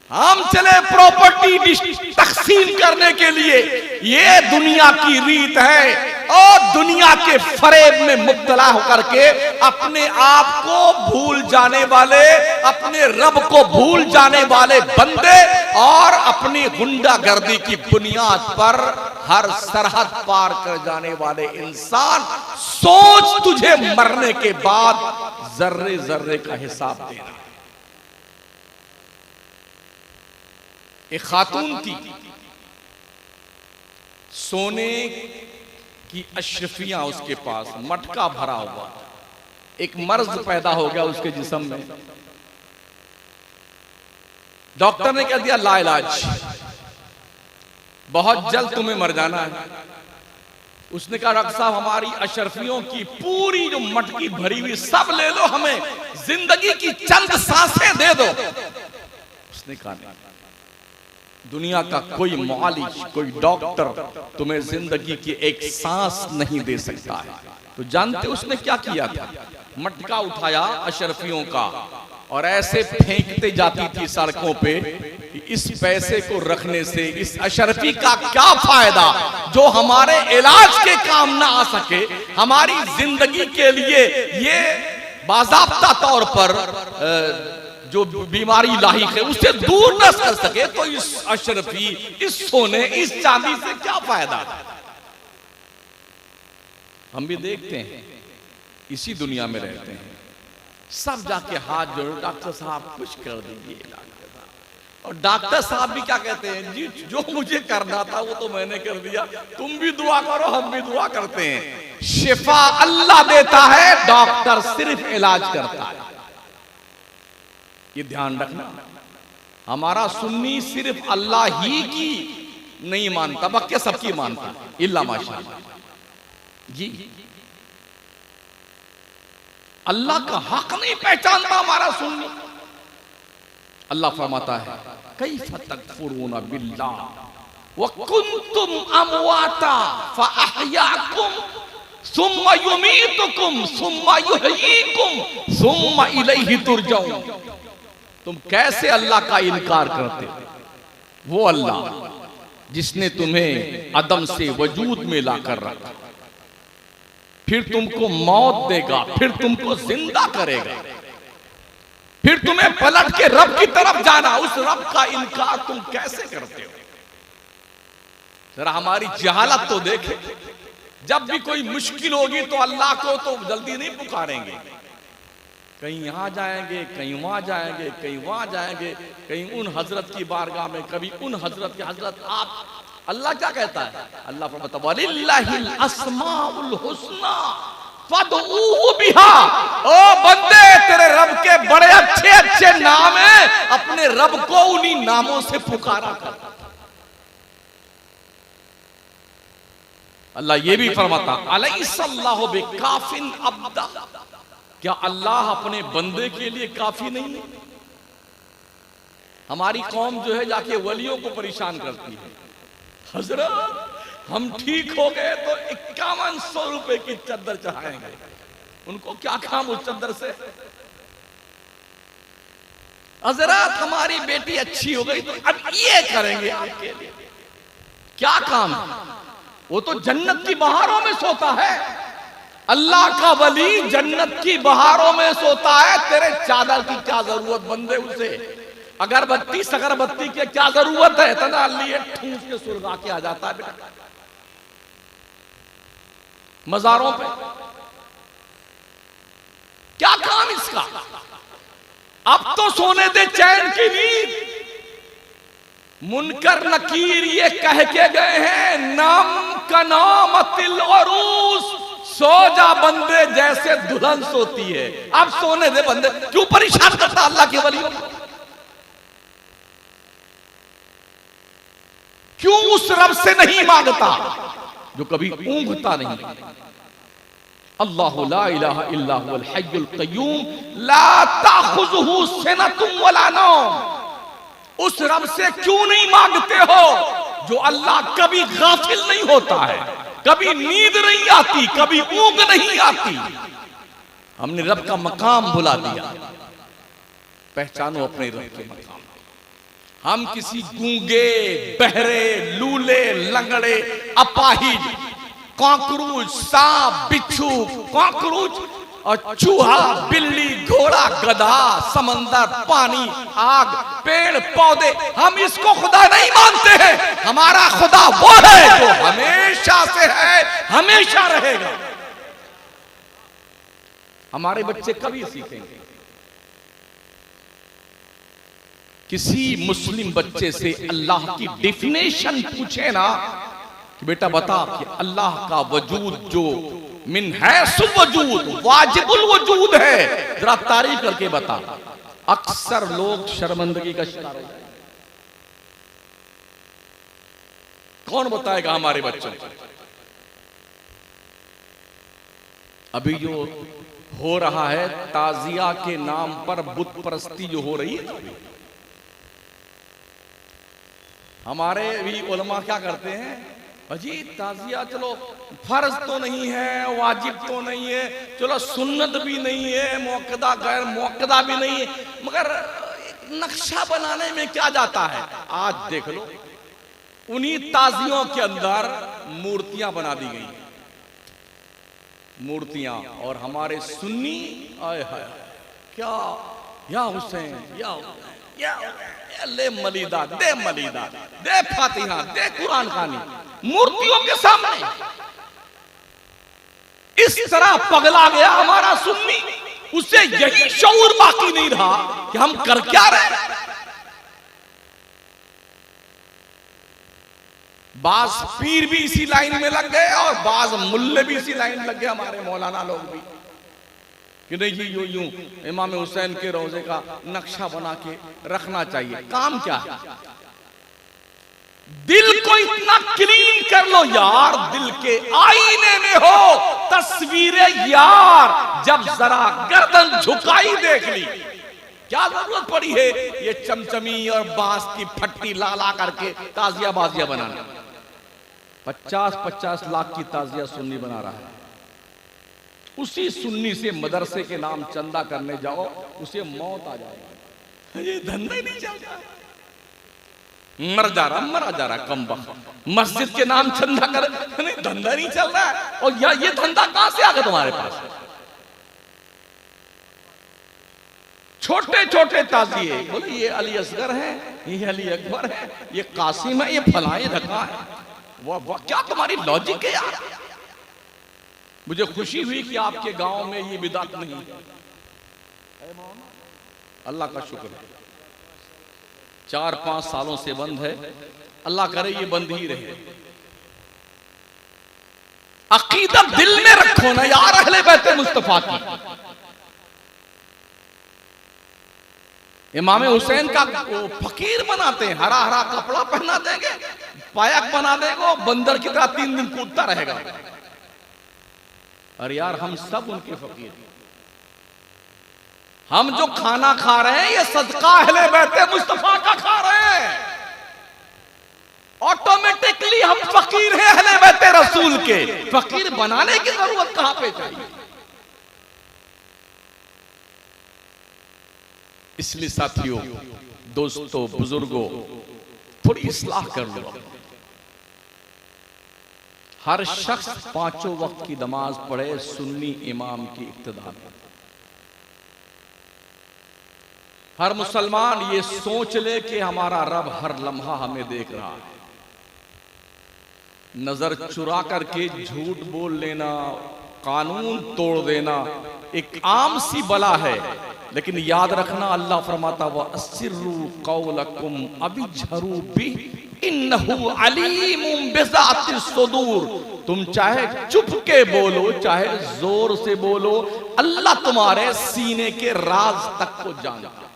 हम चले प्रॉपर्टी तकसीम करने के लिए। ये दुनिया की रीत है और दुनिया के फरेब में मुब्तला होकर के अपने आप को भूल जाने वाले, अपने रब को भूल जाने वाले बंदे और अपनी गुंडागर्दी की बुनियाद पर हर सरहद पार कर जाने वाले इंसान, सोच तुझे मरने के बाद जर्रे जर्रे का हिसाब देना। एक खातून थी, सोने की अशरफियां उसके पास, मटका भरा हुआ, एक मर्ज पैदा हो गया उसके जिस्म में। डॉक्टर ने कह दिया ला इलाज, बहुत जल्द तुम्हें मर जाना है। उसने कहा डॉक्टर साहब हमारी अशरफियों की पूरी जो मटकी भरी हुई सब ले लो, हमें जिंदगी की चंद सांसें दे दो। उसने कहा नहीं, दुनिया का कोई मुआलिज, कोई डॉक्टर तुम्हें जिंदगी की एक सांस नहीं दे सकता है। तो जानते उसने क्या किया था? मटका उठाया अशरफियों का और ऐसे फेंकते जाती थी सड़कों पे, इस पैसे को रखने से इस अशरफी का क्या फायदा जो हमारे इलाज के काम ना आ सके, हमारी जिंदगी के लिए ये बाज़ाब्ता तौर पर जो बीमारी लाहिक है उससे दूर न कर सके, तो इस अशरफी, इस सोने, इस चांदी से क्या फायदा। हम भी देखते हैं, इसी दुनिया में रहते हैं, सब जाके हाथ जोड़ो, डॉक्टर साहब कुछ कर दीजिए डॉक्टर साहब। और डॉक्टर साहब भी क्या कहते हैं, जी जो मुझे करना था वो तो मैंने कर दिया, तुम भी दुआ करो, हम भी दुआ करते हैं। शिफा अल्लाह देता है, डॉक्टर सिर्फ इलाज करता है। ये ध्यान रखना, हमारा सुन्नी सिर्फ अल्लाह ही की नहीं मानता, बल्कि सबकी मानता, इल्ला माशाअल्लाह जी। अल्लाह का हक नहीं पहचानता हमारा सुन्नी। अल्लाह फरमाता है कैफ़ तकफुरूना बिल्लाह व कुंतुम अमवाता फअहयाकुम सुम्मा युमीतुकुम सुम्मा युहयीकुम सुम्मा इलैहि तुरजाऊन। तुम कैसे अल्लाह का इनकार करते हो? वो अल्लाह जिसने तुम्हें अदम से वजूद में लाकर रखा, फिर तुमको मौत देगा, फिर तुमको जिंदा करेगा, फिर तुम्हें पलट के रब की तरफ जाना, उस रब का इनकार तुम कैसे करते हो? जरा हमारी जहालत तो देखे। जब भी कोई मुश्किल होगी तो अल्लाह को तो जल्दी नहीं पुकारेंगे, कहीं यहाँ जाएंगे, कहीं वहां जाएंगे, कहीं वहां जाएंगे, कहीं उन हजरत की बारगाह में, कभी उन हजरत की। हजरत आप, अल्लाह क्या कहता है? अल्लाह फरमाता है वलिल्लाहिल अस्माउल हुस्ना फदऊहु बिहा। ओ बंदे, तेरे रब के बड़े अच्छे अच्छे नाम हैं, अपने रब को उन्हीं नामों से पुकारा कर। अल्लाह ये भी फरमाता अलैहिस्सल्लाहु बिकाफिन अब्दा, क्या अल्लाह अपने बंदे के लिए काफी नहीं है? हमारी कौम जो है जाके वलियों को परेशान करती है, हजरत हम ठीक हो गए तो 5100 रुपए की चद्दर चढ़ाएंगे। उनको क्या काम उस चद्दर से? हजरत हमारी बेटी अच्छी हो गई तो अब ये करेंगे आपके लिए। क्या काम है? वो तो जन्नत की बहारों में सोता है। अल्लाह का वली जन्नत की बहारों में सोता है, तेरे चादर की क्या जरूरत बंदे उसे? अगरबत्ती सगरबत्ती की क्या जरूरत है? इतना लिए ठूस के सुलगा के आ जाता है बेटा मजारों पे। क्या काम इसका? अब तो सोने दे चैन की नींद। मुनकर नकीर ये कह के गए हैं, नाम का नाम तिल औरूस, सो जा बंदे जैसे दुल्हन सोती है। अब सोने दे बंदे, क्यों परेशान करता अल्लाह के वलियों को? क्यों उस रब से नहीं मांगता जो कभी ऊंघता नहीं? अल्लाहु ला इलाहा इल्ला हुवल हय्युल क़य्यूम ला ताखुज़ुहु सिनतुन वला नौम। उस रब से क्यों नहीं मांगते हो जो अल्लाह कभी गाफिल नहीं होता है, कभी नींद नहीं आती, कभी ऊंघ नहीं आती। हमने रब का मकाम भुला दिया। पहचानो अपने रब के मकाम। हम किसी गूंगे, बहरे, लूले, लंगड़े, अपाहिज, कॉकरोच, सांप, बिच्छू, कॉकरोच और चूहा, बिल्ली, घोड़ा, गधा, समंदर, पानी, आग, पेड़, पौधे, हम इसको खुदा नहीं मानते हैं। हमारा खुदा वो है जो हमेशा से है, हमेशा रहेगा। हमारे बच्चे कभी सीखेंगे? किसी मुस्लिम बच्चे से अल्लाह की डेफिनेशन पूछे ना कि बेटा बता कि अल्लाह का वजूद जो मिन है सुवजूद, वाजिबुल वजूद है, जरा तारीफ करके बता। अक्सर लोग शर्मिंदगी का शिकार हो जाए। कौन बताएगा हमारे बच्चों को? अभी जो हो रहा है ताजिया के नाम पर बुत परस्ती जो हो रही है, हमारे भी उलमा क्या करते हैं, अजी ताजिया चलो फर्ज तो नहीं है, वाजिब तो नहीं है, चलो सुन्नत भी नहीं है, मौक़दा गैर मौक़दा भी नहीं है, मगर नक्शा बनाने में क्या जाता है? आज देख लो उन्हीं ताजियों के अंदर मूर्तियां बना दी गई, मूर्तियां। और हमारे सुन्नी आए हाय क्या, या हुसैन, या ले मलीदा, दे मलीदा, दे फातिहा, दे कुरान खानी, मूर्तियों के सामने इस तरह पगला गया हमारा सुन्नी, उसे यही शऊर बाकी नहीं रहा कि हम कर क्या रहे। बाज पीर भी इसी लाइन में लग गए और बाज मुल्ले भी इसी लाइन में लग गए, हमारे मौलाना लोग भी, कि नहीं जी यूं इमाम हुसैन के रोजे का नक्शा बना के रखना चाहिए। काम क्या है? दिल को इतना क्लीन कर लो यार, दिल के आईने में हो तस्वीरें यार, जब जरा गर्दन झुकाई देख ली, क्या जरूरत पड़ी है ये चमचमी और बांस की फट्टी ला ला करके ताजिया बाजिया बनाने? 50-50 लाख की ताजिया सुन्नी बना रहा है। उसी सुन्नी से मदरसे के नाम चंदा करने जाओ, उसे मौत आ जाएगी। ये धंधा ही नहीं चलता, मरा जा रहा कम वक्त। मस्जिद के नाम चंदा कर, नहीं धंधा नहीं चल रहा है। और ये धंधा कहां से आ गया तुम्हारे पास? छोटे छोटे ताजिए, बोले ये अली असगर है, ये अली अकबर है, ये कासिम है, ये फलाए ढका है। वाह क्या तुम्हारी लॉजिक है यार। मुझे खुशी हुई कि आपके गांव में ये बिदात नहीं है। अल्लाह का शुक्र है, 4-5 सालों से बंद है, अल्लाह करे ये बंद ही रहे। अकीदत दिल में रखो ना यार अहले बैत मुस्तफा की। इमाम हुसैन का फकीर बनाते हैं, हरा हरा कपड़ा पहना देंगे, पायक बना देंगे, बंदर की तरह 3 दिन कूदता रहेगा। अरे यार हम सब उनके फकीर, हम जो खाना खा रहे हैं ये सदका अहले बैत मुस्तफा का खा रहे हैं। ऑटोमेटिकली हम फकीर हैं अहले बैत रसूल के। फकीर बनाने की जरूरत कहां पे चाहिए? इसलिए साथियों, दोस्तों, बुजुर्गों, थोड़ी इस्लाह कर लो। हर शख्स 5 वक्त की नमाज पढ़े सुन्नी इमाम की इक्तिदा में। हर मुसलमान ये सोच ले कि हमारा रब हर लम्हा हमें देख रहा है। नजर चुरा करके झूठ बोल लेना, कानून तोड़ देना एक आम सी बला है। लेकिन याद रखना, अल्लाह फरमाता व अस्सिर्रु कौलकुम अबिजहरू बि इन्नहु अलीमुम बिज़ातिस सुदूर। तुम चाहे चुप के बोलो, चाहे जोर से बोलो, अल्लाह तुम्हारे सीने के राज तक को जानता है।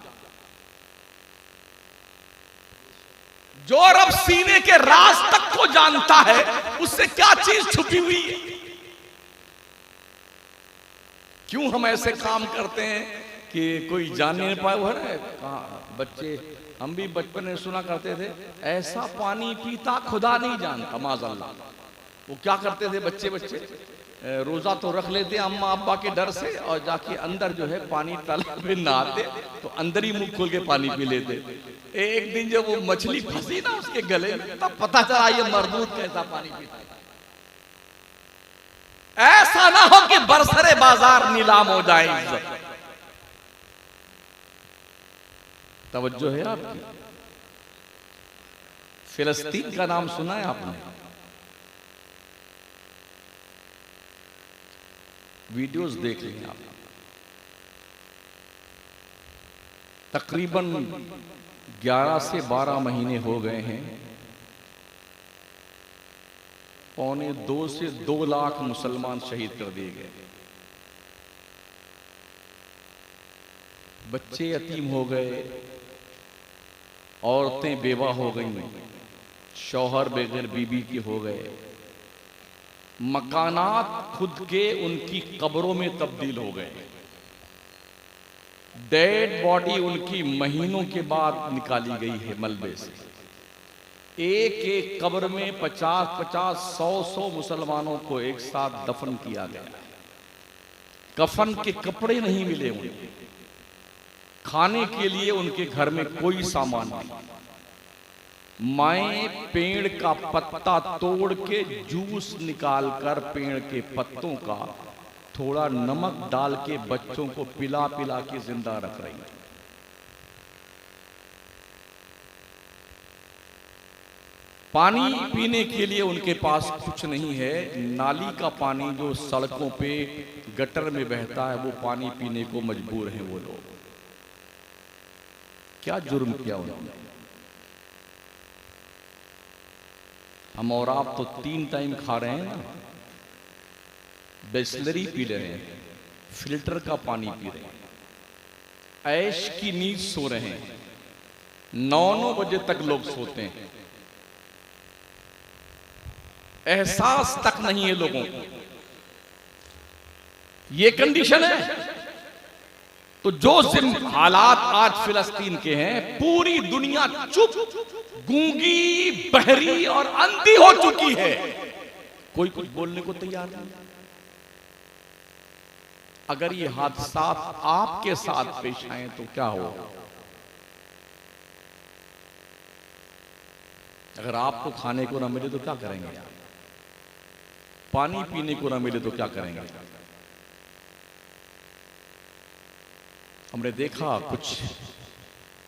जो रब सीने के राज तक को जानता है, उससे क्या चीज छुपी हुई है? क्यों हम ऐसे काम करते हैं कि कोई जान नहीं पाए? वो है कहाँ बच्चे, हम भी बचपन में सुना करते थे, ऐसा पानी पीता खुदा नहीं जानता, माज़अल्लाह। वो क्या करते थे बच्चे रोजा तो रख लेते अम्मा अब्बा के डर से, और जाके अंदर जो है पानी तालाब में नहाते तो अंदर ही मुंह खोल के पानी पी लेते। एक दिन जब वो मछली फंसी ना उसके गले में, तब पता चला ये मरदूद कैसा पानी पीता है। ऐसा ना हो कि बरसरे बाजार नीलाम हो जाए इज्जत। तवज्जो है आपकी? फिलिस्तीन का नाम सुना है आपने? वीडियोस देख लें आप। तकरीबन 11 से 12 महीने हो गए हैं, 1.25 से 2 लाख मुसलमान शहीद कर दिए गए। बच्चे यतीम हो गए, औरतें बेवा हो गईं, शौहर बेघर बीबी के हो गए, मकानात खुद के उनकी कब्रों में तब्दील हो गए, डेड बॉडी उनकी महीनों के बाद निकाली गई है मलबे से। एक एक कब्र में 50-50, 100-100 मुसलमानों को एक साथ दफन किया गया। कफन के कपड़े नहीं मिले उन्हें, खाने के लिए उनके घर में कोई सामान नहीं। माएँ पेड़ का पत्ता तोड़ के जूस निकालकर पेड़ के पत्तों का थोड़ा नमक डाल के बच्चों को पिला पिला के जिंदा रख रही है। पानी पीने के लिए उनके पास कुछ नहीं है। नाली का पानी जो सड़कों पे गटर में बहता है, वो पानी पीने को मजबूर हैं वो लोग। क्या जुर्म किया उन्होंने? हम और आप तो 3 टाइम खा रहे हैं ना, बिस्लरी पी ले रहे हैं, फिल्टर का पानी पी रहे हैं, ऐश की नींद सो रहे हैं, 9-9 बजे तक लोग सोते हैं, एहसास तक नहीं है लोगों को। ये कंडीशन है। तो जो हालात आज फिलिस्तीन के हैं, पूरी दुनिया चुप, गूंगी, बहरी और अंधी हो चुकी है। कोई कुछ बोलने को तैयार नहीं। अगर ये हादसात आपके साथ पेश आए तो क्या होगा? अगर आपको खाने को ना मिले तो क्या करेंगे? पानी पीने को ना मिले तो क्या करेंगे? हमने देखा कुछ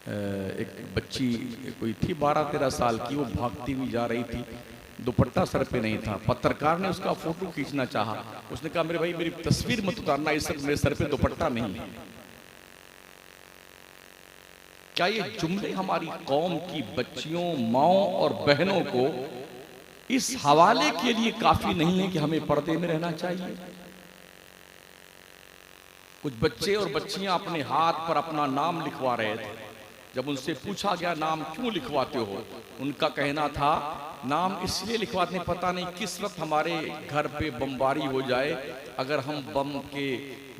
एक बच्ची कोई थी 12-13 साल की, वो भागती हुई जा रही थी, दुपट्टा सर पे नहीं था। पत्रकार ने उसका फोटो खींचना चाहा, उसने कहा मेरे भाई मेरी तस्वीर मत उतारना, इस मेरे सर पे दुपट्टा नहीं है। क्या ये जुमले हमारी कौम की बच्चियों, माओं और बहनों को इस हवाले के लिए काफी नहीं है कि हमें पर्दे में रहना चाहिए? कुछ बच्चे और बच्चियां अपने हाथ पर अपना नाम लिखवा रहे थे। जब उनसे पूछा गया नाम क्यों लिखवाते हो, उनका कहना था नाम इसलिए लिखवाते हैं, पता नहीं किस वक्त हमारे घर पे बमबारी हो जाए, अगर हम बम के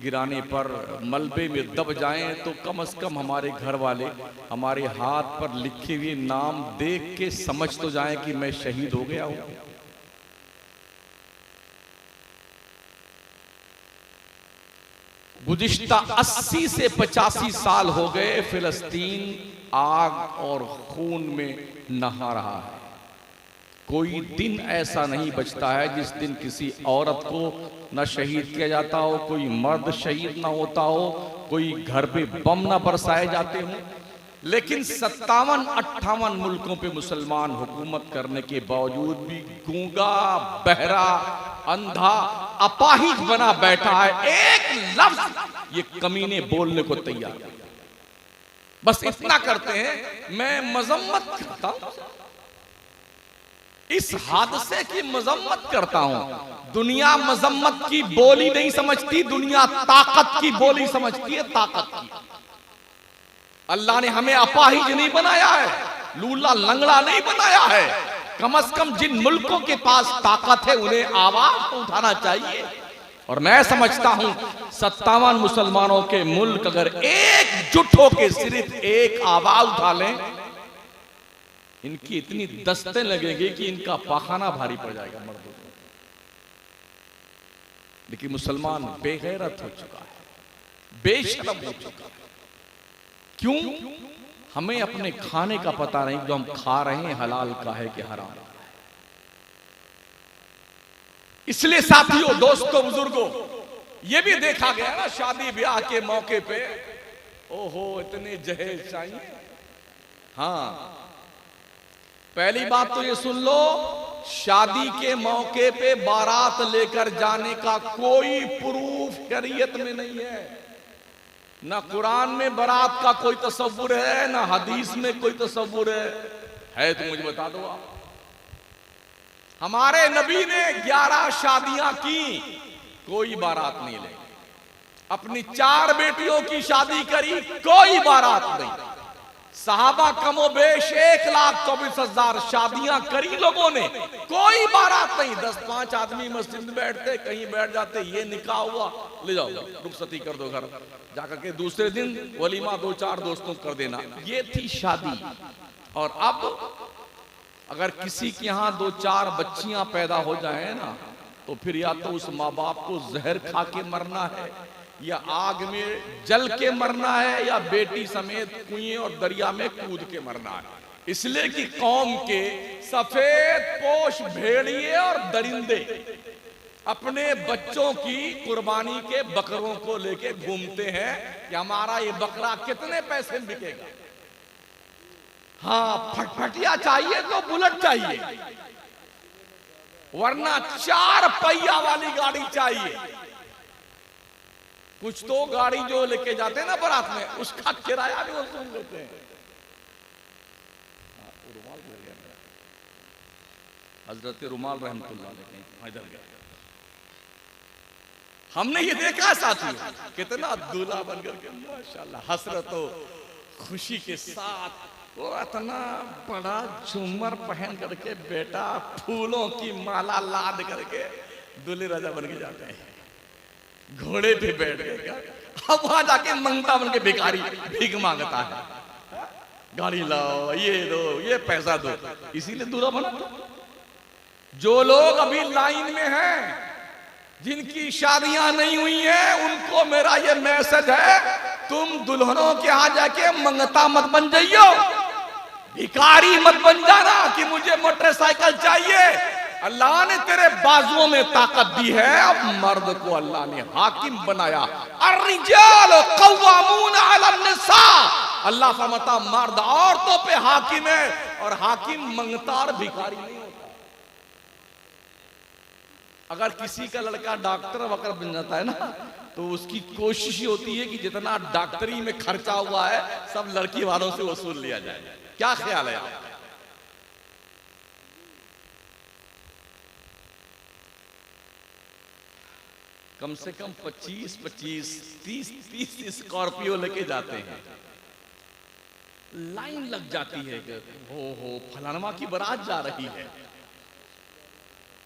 गिराने पर मलबे में दब जाएं तो कम से कम हमारे घर वाले हमारे हाथ पर लिखे हुए नाम देख के समझ तो जाएं कि मैं शहीद हो गया हूं। गुज़िश्ता 80 से 85 साल हो गए फिलिस्तीन आग और खून में नहा रहा है। कोई दिन ऐसा नहीं बचता है जिस दिन किसी औरत को न शहीद किया जाता हो, कोई मर्द शहीद ना होता हो, कोई घर पे बम ना बरसाए जाते हो। लेकिन 57-58 मुल्कों पे मुसलमान हुकूमत करने के बावजूद भी गूंगा, बहरा, अंधा अपाहिज बना बैठा है, एक लफ्ज ये कमीने बोलने को तैयार नहीं। बस इतना करते हैं, मैं मजम्मत करता हूं, इस हादसे की मजम्मत करता हूं। दुनिया मजम्मत की बोली नहीं समझती, दुनिया ताकत की बोली समझती है, ताकत की। अल्लाह ने हमें अपाहिज नहीं बनाया है, लूला लंगड़ा नहीं बनाया है। कम से कम जिन मुल्कों के पास ताकत है उन्हें आवाज तो उठाना चाहिए। और मैं समझता हूं 57 मुसलमानों के मुल्क अगर एकजुट होकर सिर्फ एक आवाज उठा लें, इनकी इतनी दस्तें लगेंगी कि इनका पाखाना भारी पड़ जाएगा मर्दों को। लेकिन मुसलमान बेगैरत हो चुका है, बेशरम हो चुका है। क्यों? हमें अपने खाने का पता नहीं, जो हम खा रहे हैं हलाल का है कि हराम। इसलिए साथियों, दोस्तों, बुजुर्गों, ये भी देखा गया ना शादी ब्याह के मौके पे, ओहो इतने जहेज चाहिए। हाँ, पहली बात तो ये सुन लो, शादी के मौके पे बारात लेकर जाने का कोई प्रूफ शरीयत में नहीं है। ना कुरान में बारात का कोई तस्वुर है, ना हदीस में कोई तस्वुर है तो मुझे बता दो आप। हमारे नबी ने 11 शादियां की, कोई बारात नहीं ले। अपनी 4 बेटियों की शादी करी, कोई बारात नहीं। सहाबा कमोबेश 1,24,000 शादियां करी लोगों ने, कोई बारात नहीं। 10-5 आदमी मस्जिद में बैठते, कहीं बैठ जाते, ये निकाह हुआ, ले जाओ रुखसती कर दो घर जाकर के, दूसरे दिन वलीमा 2-4 दोस्तों कर देना। ये थी शादी। और अब अगर किसी के यहाँ 2-4 बच्चियां पैदा हो जाए ना, तो फिर या तो उस माँ बाप को जहर खा के मरना है, या आग में जल के मरना है, या बेटी समेत कुएं और दरिया में कूद के मरना है। इसलिए कि कौम के सफेद पोश भेड़िए और दरिंदे अपने बच्चों की कुर्बानी के बकरों को लेके घूमते हैं कि हमारा ये बकरा कितने पैसे में बिकेगा। हाँ, फटफटिया चाहिए तो बुलेट चाहिए, वरना 4 पहिया वाली गाड़ी चाहिए। कुछ तो गाड़ी जो लेके जाते हैं ना बारात में, उसका किराया भी वसूल लेते हैं। हजरत रुमाल रहमतुल्लाह अलैह इधर गया। हमने ये देखा साथी, कितना दूल्हा बनकर के माशाल्लाह हसरतो खुशी के साथ वो इतना बड़ा झूमर पहन करके, बेटा फूलों की माला लाद करके दूल्हे राजा बन के जाते हैं, घोड़े पे बैठ गए। अब वहां जाके मंगता बन के भिखारी भीख मांगता है, गाड़ी लाओ, ये दो, ये पैसा दो। इसीलिए दूल्हा बना। जो लोग अभी लाइन में हैं, जिनकी शादियां नहीं हुई हैं, उनको मेरा ये मैसेज है, तुम दुल्हनों के यहाँ जाके मंगता मत बन जाइयो, भिखारी मत बन जाना कि मुझे मोटरसाइकिल चाहिए। अल्लाह ने तेरे बाजुओं में ताकत दी है। अब मर्द को अल्लाह ने हाकिम बनाया। अर्रिजाल कव्वामून अला निसा, अल्लाह फरमाता मर्द औरतों पे हाकिम है, और हाकिम मंगता और भिखारी नहीं होता। अगर किसी का लड़का डॉक्टर वगैरह बन जाता है ना, तो उसकी कोशिश होती है कि जितना डॉक्टरी में खर्चा हुआ है सब लड़की वालों से वसूल लिया जाए। क्या ख्याल है आपका? कम से कम 25-25, 30-30 स्कॉर्पियो लेके जाते हैं, लाइन लग जाती है कि हो फलानमा की बारात जा रही है।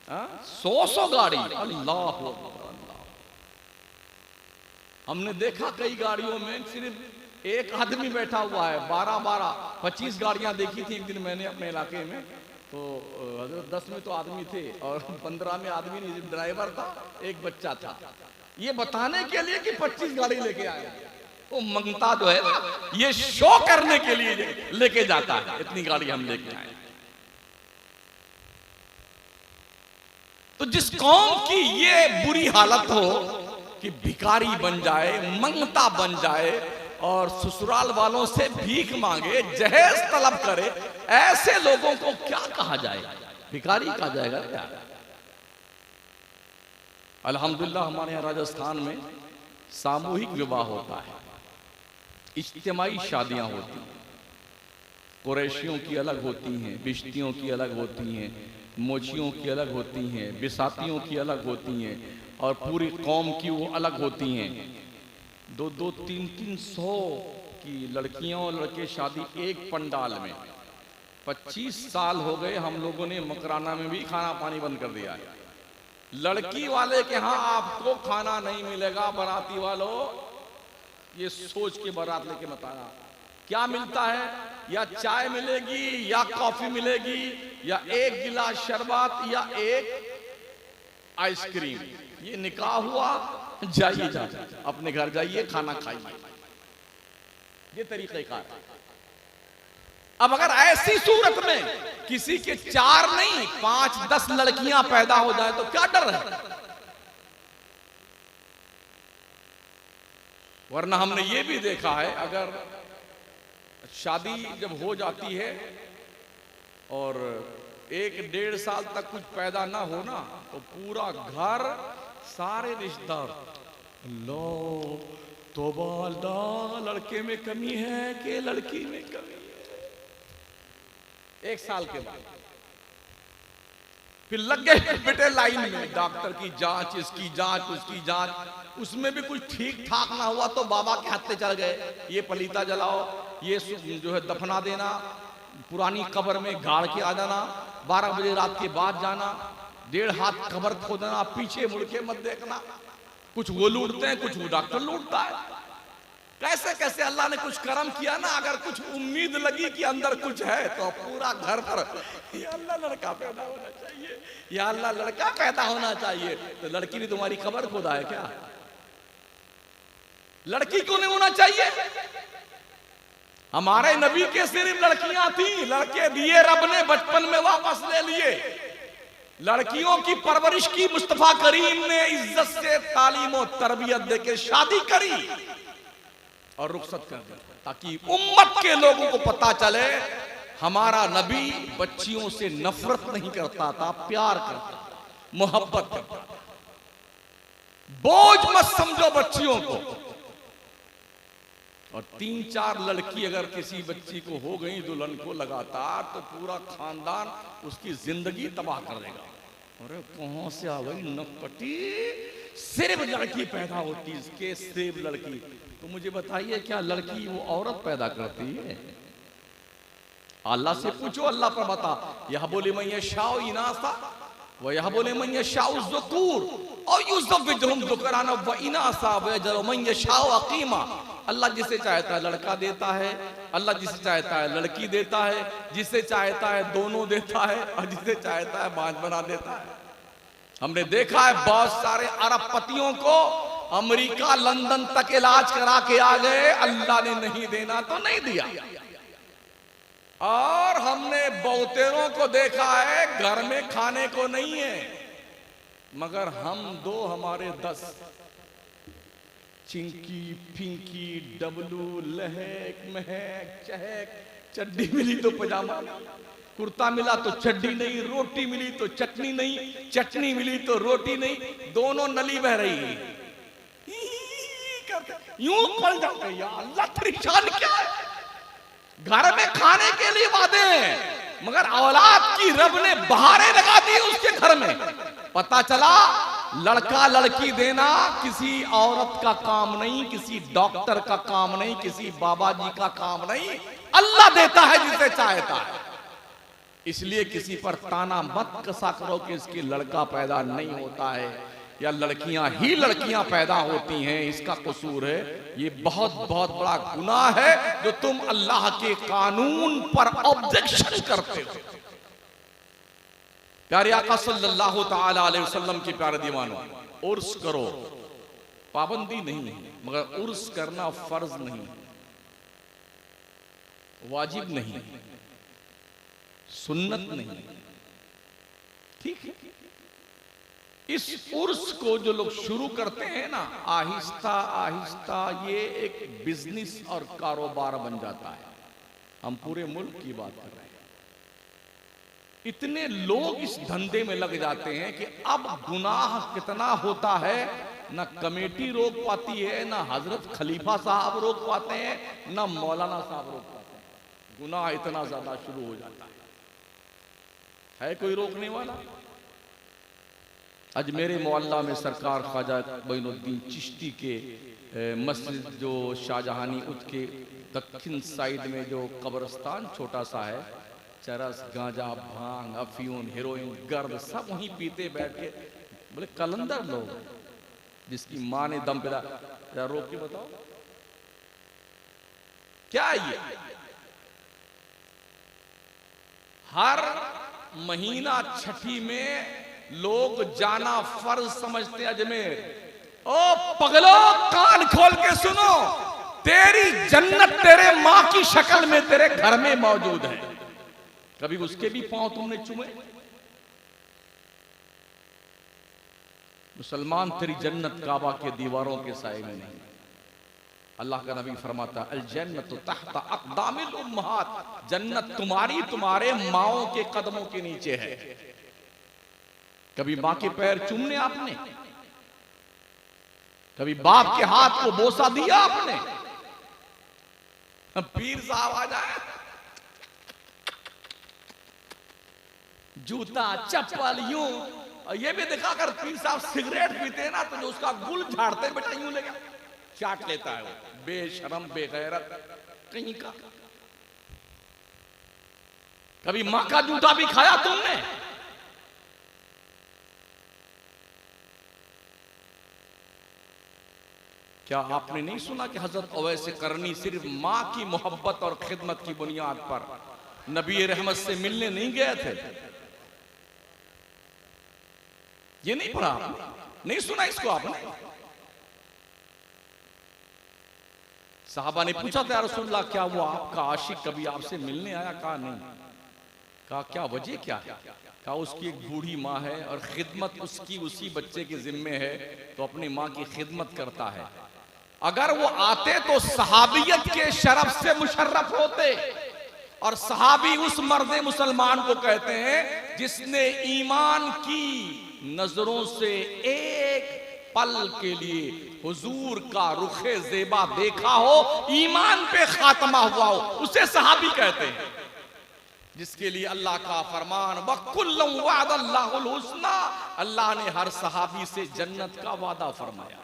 100 गाड़ी, अल्लाह अल्लाह। हमने देखा कई गाड़ियों में सिर्फ एक आदमी बैठा हुआ है। 12-25 गाड़ियां देखी थी एक दिन मैंने अपने इलाके में। तो 10 में तो आदमी थे और 15 में आदमी नहीं, ड्राइवर था, एक बच्चा था। ये बताने के लिए कि 25 गाड़ी लेके आए। वो मंगता जो है ना, ये शो करने के लिए लेके जाता है, इतनी गाड़ी हम लेके आए। तो जिस कौम की ये बुरी हालत हो कि भिखारी बन जाए, मंगता बन जाए और ससुराल वालों से भीख मांगे, जहेज तलब करे, ऐसे लोगों को क्या कहा जाएगा? भिखारी कहा जाएगा क्या? अल्हम्दुलिल्लाह हमारे यहाँ राजस्थान में सामूहिक विवाह होता है, इज्तिमाई शादियां होती हैं। कुरैशियों की अलग होती हैं, बिश्तियों की अलग होती हैं, मोचियों की अलग होती हैं, बिसातियों की अलग होती हैं, और पूरी कौम की वो अलग होती हैं। 200-300 की लड़कियां और लड़के शादी एक पंडाल में। 25 साल हो गए हम लोगों ने मकराना में भी खाना पानी बंद कर दिया है। लड़की वाले के यहाँ आपको खाना नहीं मिलेगा, बाराती वालों ये सोच के बारात लेके मत आना। क्या मिलता है? या चाय मिलेगी, या कॉफी मिलेगी, या एक गिलास शरबत, या एक आइसक्रीम। ये निकाह हुआ, जाइए अपने घर जाइए, खाना खाइए। ये तरीक़ेकार। अब अगर ऐसी सूरत में किसी के 4 नहीं 5-10 लड़कियां पैदा हो जाए तो क्या डर है? वरना हमने ये भी देखा है, अगर शादी जब हो जाती है और 1-1.5 साल तक कुछ पैदा ना हो ना, तो पूरा घर, सारे रिश्तेदार, लो तौबा अल्लाह, लड़के में कमी है कि लड़की में कमी है। 1 साल के बाद फिर लग गए बेटे लाइन में, डॉक्टर की जांच, इसकी जांच, उसकी जांच। उसमें भी कुछ ठीक ठाक ना हुआ तो बाबा के हाथ चल गए, ये पलीता जलाओ, ये जो है दफना देना, पुरानी कब्र में गाड़ के आ जाना, 12 बजे रात के बाद जाना, 1.5 हाथ कब्र खोदना, पीछे मुड़ के मत देखना। कुछ वो लूटते हैं, कुछ वो डॉक्टर लूटता है। कैसे कैसे अल्लाह ने कुछ करम किया ना। अगर कुछ उम्मीद लगी कि अंदर कुछ है तो पूरा घर पर, या अल्लाह लड़का पैदा होना चाहिए, या अल्लाह लड़का पैदा होना चाहिए। तो लड़की भी तुम्हारी कब्र खोदा है क्या? लड़की को नहीं होना चाहिए? हमारे नबी के सिर्फ लड़कियां थी, लड़के दिए रब ने, बचपन में वापस ले लिए। लड़कियों की परवरिश की मुस्तफा करीम ने इज्जत से तालीम और तरबियत देके शादी करी और रुखसत कर दी, ताकि उम्मत के लोगों को पता चले हमारा नबी बच्चियों से नफरत नहीं करता था, प्यार करता था, मोहब्बत करता था। बोझ मत समझो बच्चियों को। और 3-4 लड़की अगर किसी बच्ची को हो गई दुल्हन को लगातार, तो पूरा खानदान उसकी जिंदगी तबाह कर देगा। अरे कहां से आ गई नकपटी, सिर्फ लड़की पैदा होती इसके, सिर्फ लड़की। तो मुझे बताइए, क्या लड़की वो औरत पैदा करती है? अल्लाह से पूछो, अल्लाह पर बता। यह बोले मैं ये शाओ इनासा, वह यह बोले मैं ये शाओ ज़ुकूर, और युज़व्विजुहुम ज़ुकराना व इनासा व यजअलु मन यशाउ अक़ीमा। अल्लाह जिसे चाहता है लड़का देता है, अल्लाह जिसे चाहता है लड़की देता है, जिसे चाहता है दोनों देता है, और जिसे चाहता है बांझ बना देता है। हमने देखा है बहुत सारे अरबपतियों को अमेरिका लंदन तक इलाज करा के आ गए, अल्लाह ने नहीं देना तो नहीं दिया। और हमने बहुतेरों को देखा है घर में खाने को नहीं है, मगर हम 2 हमारे 10, चिंकी, पिंकी, डबलू, लहक, महक, चहक, चड्डी मिली तो पजामा, कुर्ता मिला तो चड्डी नहीं, रोटी मिली तो चटनी नहीं, चटनी मिली तो रोटी नहीं, दोनों नली बह रही है। यूं पड़ जाते, या अल्लाह परेशान क्या है? घर में खाने के लिए वादे हैं, मगर औलाद की रब ने बहारें लगा दी उसके घर में। पता चला लड़का लड़की देना किसी औरत का काम नहीं, किसी डॉक्टर का काम नहीं, किसी बाबा जी का काम नहीं, अल्लाह देता है जिसे चाहता है। इसलिए किसी पर ताना मत कसा करो कि इसकी लड़का पैदा नहीं होता है या लड़कियां ही लड़कियां पैदा होती हैं, इसका कसूर है। ये बहुत बहुत बड़ा गुनाह है जो तुम अल्लाह के कानून पर ऑब्जेक्शन करते हो। प्यारे आका सल्लल्लाहु ताला अलैहि वसल्लम के प्यारे दीवानों, उर्स करो, पाबंदी नहीं है, मगर उर्स करना फर्ज नहीं, वाजिब नहीं, सुन्नत नहीं, ठीक है। इस उर्स को जो लोग शुरू करते हैं ना, आहिस्ता आहिस्ता ये एक बिजनेस और कारोबार बन जाता है। हम पूरे मुल्क की बात कर रहे हैं। इतने लोग इस धंधे में लग जाते हैं कि अब गुनाह कितना होता है ना कमेटी रोक पाती है, ना हजरत खलीफा साहब रोक पाते हैं, ना मौलाना साहब रोक पाते हैं। गुनाह इतना ज्यादा शुरू हो जाता है कोई रोकने वाला? आज मेरे मोहल्ला में सरकार ख्वाजा मोइनुद्दीन चिश्ती के मस्जिद जो शाहजहानी उसके दक्षिण साइड में जो कब्रिस्तान छोटा सा है, चरस, गांजा, भांग, अफीम, हेरोइन, गर्द सब वहीं पीते बैठ के। बोले कलंदर लोग, जिसकी माँ ने दम पिला। जरा रोक के बताओ क्या ये? हर महीना छठी में लोग जाना फर्ज समझते हैं अजमेर। ओ पगलो, कान खोल के सुनो, तेरी जन्नत तेरे माँ की शक्ल में तेरे घर में मौजूद है। कभी उसके भी पांव तुमने चूमे? मुसलमान, तेरी जन्नत काबा के दीवारों के साए में नहीं। अल्लाह का नबी फरमाता अल जन्नतु तहता अक़दामिल उम्महात, जन्नत तुम्हारी तुम्हारे माओं के कदमों के नीचे है। कभी मां के पैर चूमने आपने? कभी बाप के हाथ को बोसा दिया आपने? पीर साहब आ जाए, जूता चप्पल यूं, और ये भी देखा कर पीर साहब सिगरेट पीते हैं ना तो जो उसका गुल झाड़ते बेटा यूं लेगा चाट लेता है वो, बेशरम बेगैरत कहीं का। कभी मां का जूता भी खाया तुमने? क्या आपने नहीं सुना कि हजरत अवैस करनी सिर्फ मां की मोहब्बत और खिदमत की बुनियाद पर नबी रहमत से मिलने नहीं गए थे? ये नहीं पढ़ा आपने? नहीं सुना इसको आपने? साहबा ने पूछा था, रसूलुल्लाह क्या वो आपका आशिक कभी आपसे मिलने आया? कहा नहीं। कहा क्या वजह क्या है? कहा उसकी एक बूढ़ी माँ है और खिदमत उसकी उसी बच्चे के जिम्मे है, तो अपनी माँ की खिदमत करता है। अगर वो आते तो सहाबियत के शरफ से मुशर्रफ होते, और सहाबी उस मर्दे मुसलमान को कहते हैं जिसने ईमान की नजरों से एक पल के लिए हुजूर का रुखे ज़ेबा देखा हो, ईमान पे खात्मा हुआ हो, उसे सहाबी कहते हैं। जिसके लिए अल्लाह का फरमान वकुल्लुम वअदल्लाहुल हुस्ना, अल्लाह ने हर सहाबी से जन्नत का वादा फरमाया।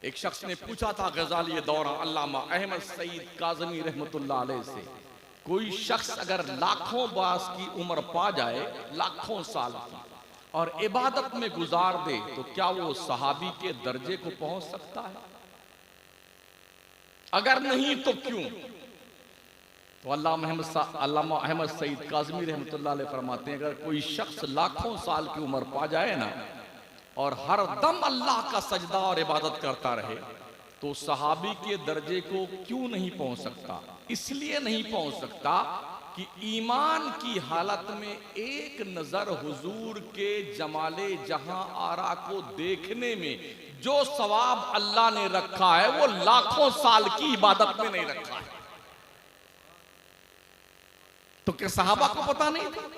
एक शख्स ने पूछा था गजाली दौरा अल्लामा अहमद सईद काज़मी रहमतुल्लाह अलैह से, कोई शख्स अगर लाखों बरस की उम्र पा जाए, लाखों साल की, और इबादत में गुजार दे, तो क्या वो सहाबी के दर्जे को पहुंच सकता है? अगर नहीं तो क्यों? तो अल्लामा अहमद सईद काज़मी रहमतुल्लाह अलैह फरमाते हैं, अगर कोई शख्स लाखों साल की उम्र पा जाए ना और हर दम अल्लाह का सजदा और इबादत करता रहे, तो सहाबी के दर्जे को क्यों नहीं पहुंच सकता? इसलिए नहीं पहुंच सकता कि ईमान की हालत में एक नजर हुजूर के जमाले जहां आरा को देखने में जो सवाब अल्लाह ने रखा है, वो लाखों साल की इबादत में नहीं रखा है। तो क्या सहाबा को पता नहीं था?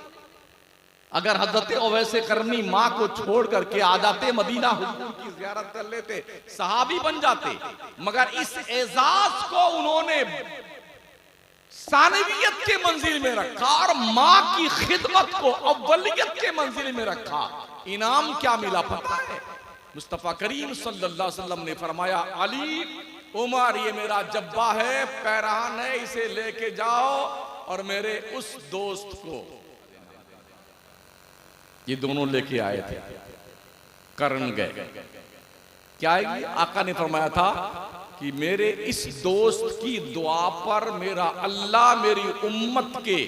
अगर हजरत अवैस करनी माँ को छोड़ करके आ जाते मदीना, हुजूर की ज़ियारत कर लेते, सहाबी बन जाते। मगर इस एजाज को उन्होंने सानवियत के मंजिल में रखा और माँ की खिदमत को अव्वलियत के मंजिल में रखा। इनाम क्या मिला पता है? मुस्तफा करीम सल्लल्लाहु अलैहि वसल्लम ने फरमाया, अली, उमर, ये मेरा जब्बा है, पैरान है, इसे लेके जाओ और मेरे उस दोस्त को। ये दोनों लेके आए थे, करन गए। क्या है? आका ने फरमाया था कि मेरे इस दोस्त की दुआ पर मेरा अल्लाह मेरी उम्मत के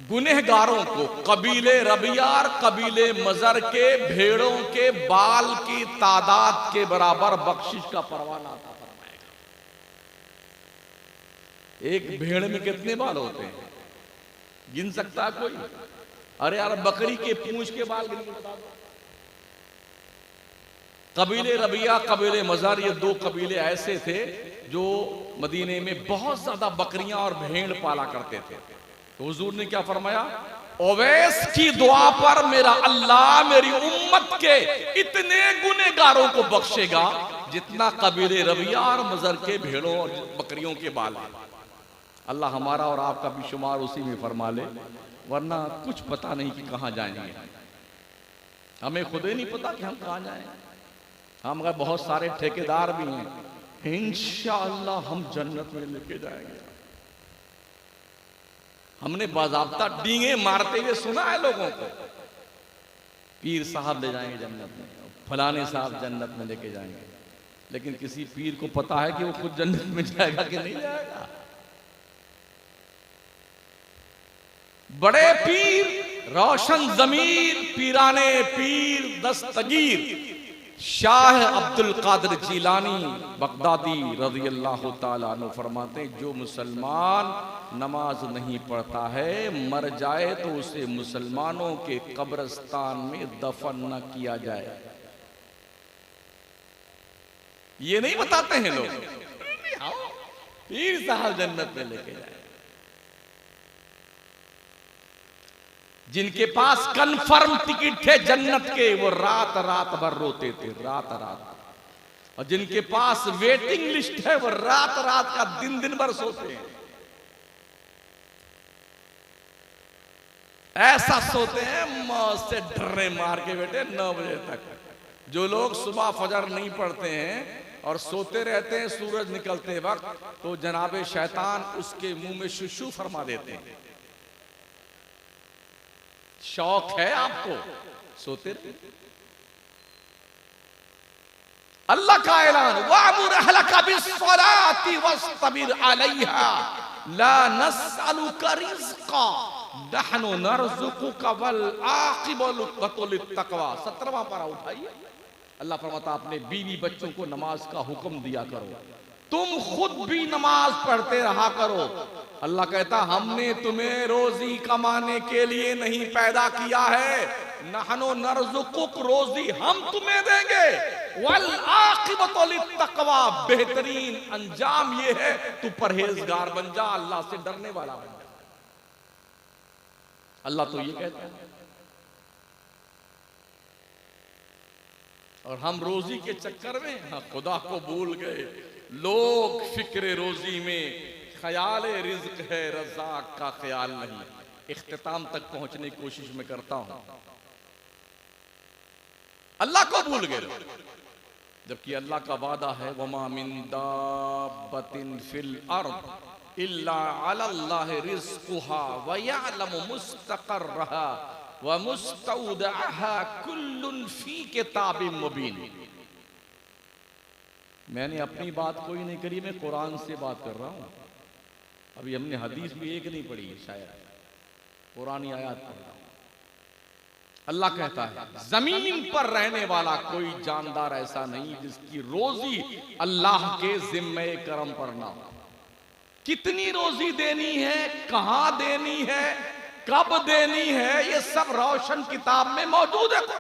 गुनहगारों को कबीले रबियार, कबीले मजर के भेड़ों के बाल की तादाद के बराबर बख्शिश का परवाना अता फरमाएगा। एक भेड़ में कितने बाल होते हैं? गिन सकता है कोई? अरे यार, बकरी के पूंछ के बाल गिन के बता दो। कबीले रबिया, कबीले मजार, ये दो कबीले ऐसे थे जो मदीने में बहुत ज्यादा बकरियां और भेड़ पाला करते थे। तो हुजूर ने क्या फरमाया, ओवैस की दुआ पर मेरा अल्लाह मेरी उम्मत के इतने गुनेगारों को बख्शेगा जितना कबीले रबिया और मजर के भेड़ों और बकरियों के बाल है। अल्लाह हमारा और आपका भी शुमार उसी में फरमा ले, वरना कुछ पता नहीं कि कहां जाएंगे। हमें खुद ही नहीं पता कि हम कहां जाएंगे। हम अगर बहुत सारे ठेकेदार भी हैं, इंशाअल्लाह हम जन्नत में लेके जाएंगे। हमने बाज़ाब्ता डींगे मारते हुए सुना है लोगों को, पीर साहब ले जाएंगे जन्नत में, फलाने साहब जन्नत में लेके जाएंगे, लेकिन किसी पीर को पता है कि वो खुद जन्नत में जाएगा कि नहीं जाएगा। बड़े पीर, रोशन जमीर, पीराने पीर दस्तगीर शाह अब्दुल कादिर जीलानी बगदादी रज़ी अल्लाह ताला अन्हु फरमाते, जो मुसलमान नमाज नहीं पढ़ता है मर जाए तो उसे मुसलमानों के कब्रिस्तान में दफन न किया जाए। ये नहीं बताते हैं लोग, पीर साहब जन्नत में लेके जाए। जिनके पास कन्फर्म टिकट थे जन्नत के, वो रात रात भर रोते थे, रात रात। और जिनके पास वेटिंग लिस्ट है वो रात रात का दिन दिन भर सोते हैं। ऐसा सोते हैं मौत से डरने मार के बेटे 9 बजे तक। जो लोग सुबह फजर नहीं पढ़ते हैं और सोते रहते हैं सूरज निकलते वक्त, तो जनाबे शैतान उसके मुंह में शुशु फरमा देते हैं। शौक है आपको, सोते रहे। अल्लाह का ऐलान, वामुर अहलका बिस्सलाति वस्तबिर अलैहा ला नस्अलुका रिज़्क़ा नहनु नरज़ुकुका वल आक़िबतु लित्तक़वा। 17वां पारा उठाइए। अल्लाह फरमाता, अपने बीवी बच्चों को नमाज का हुक्म दिया करो, तुम खुद भी नमाज पढ़ते रहा करो। अल्लाह कहता, हमने तुम्हें रोजी कमाने के लिए नहीं पैदा किया है, नहनु नरज़ुकुक, रोजी हम तुम्हें देंगे, वल आक़िबतु लित्तक़वा, बेहतरीन अंजाम ये है तू परहेजगार बन जा, अल्लाह से डरने वाला बन जा। अल्लाह तो ये कहता है। और हम रोजी के चक्कर में खुदा को भूल गए। लोग फिक्र रोजी में ख्याल रिज़्क़ है, रज़ाक का ख्याल नहीं। इख्तिताम तक पहुंचने की कोशिश में करता हूं। अल्लाह को भूल गए, जबकि अल्लाह का वादा है, वमा मिन दाब्बतिन फिल अर्द इल्ला अलल्लाहि रिज़्क़ुहा व यअलमु मुस्तक़र्रहा व मुस्तौदअहा कुल्लुन फी किताबिन मुबीन। मैंने अपनी बात कोई नहीं करी, मैं कुरान से बात कर रहा हूं। अभी हमने हदीस भी एक नहीं पढ़ी, शायद पुरानी आयत पढ़ रहा हूं। अल्लाह कहता है, जमीन पर रहने वाला कोई जानदार ऐसा नहीं जिसकी रोजी अल्लाह के जिम्मे करम पर ना हो। कितनी रोजी देनी है, कहां देनी है, कब देनी है, ये सब रोशन किताब में मौजूद है।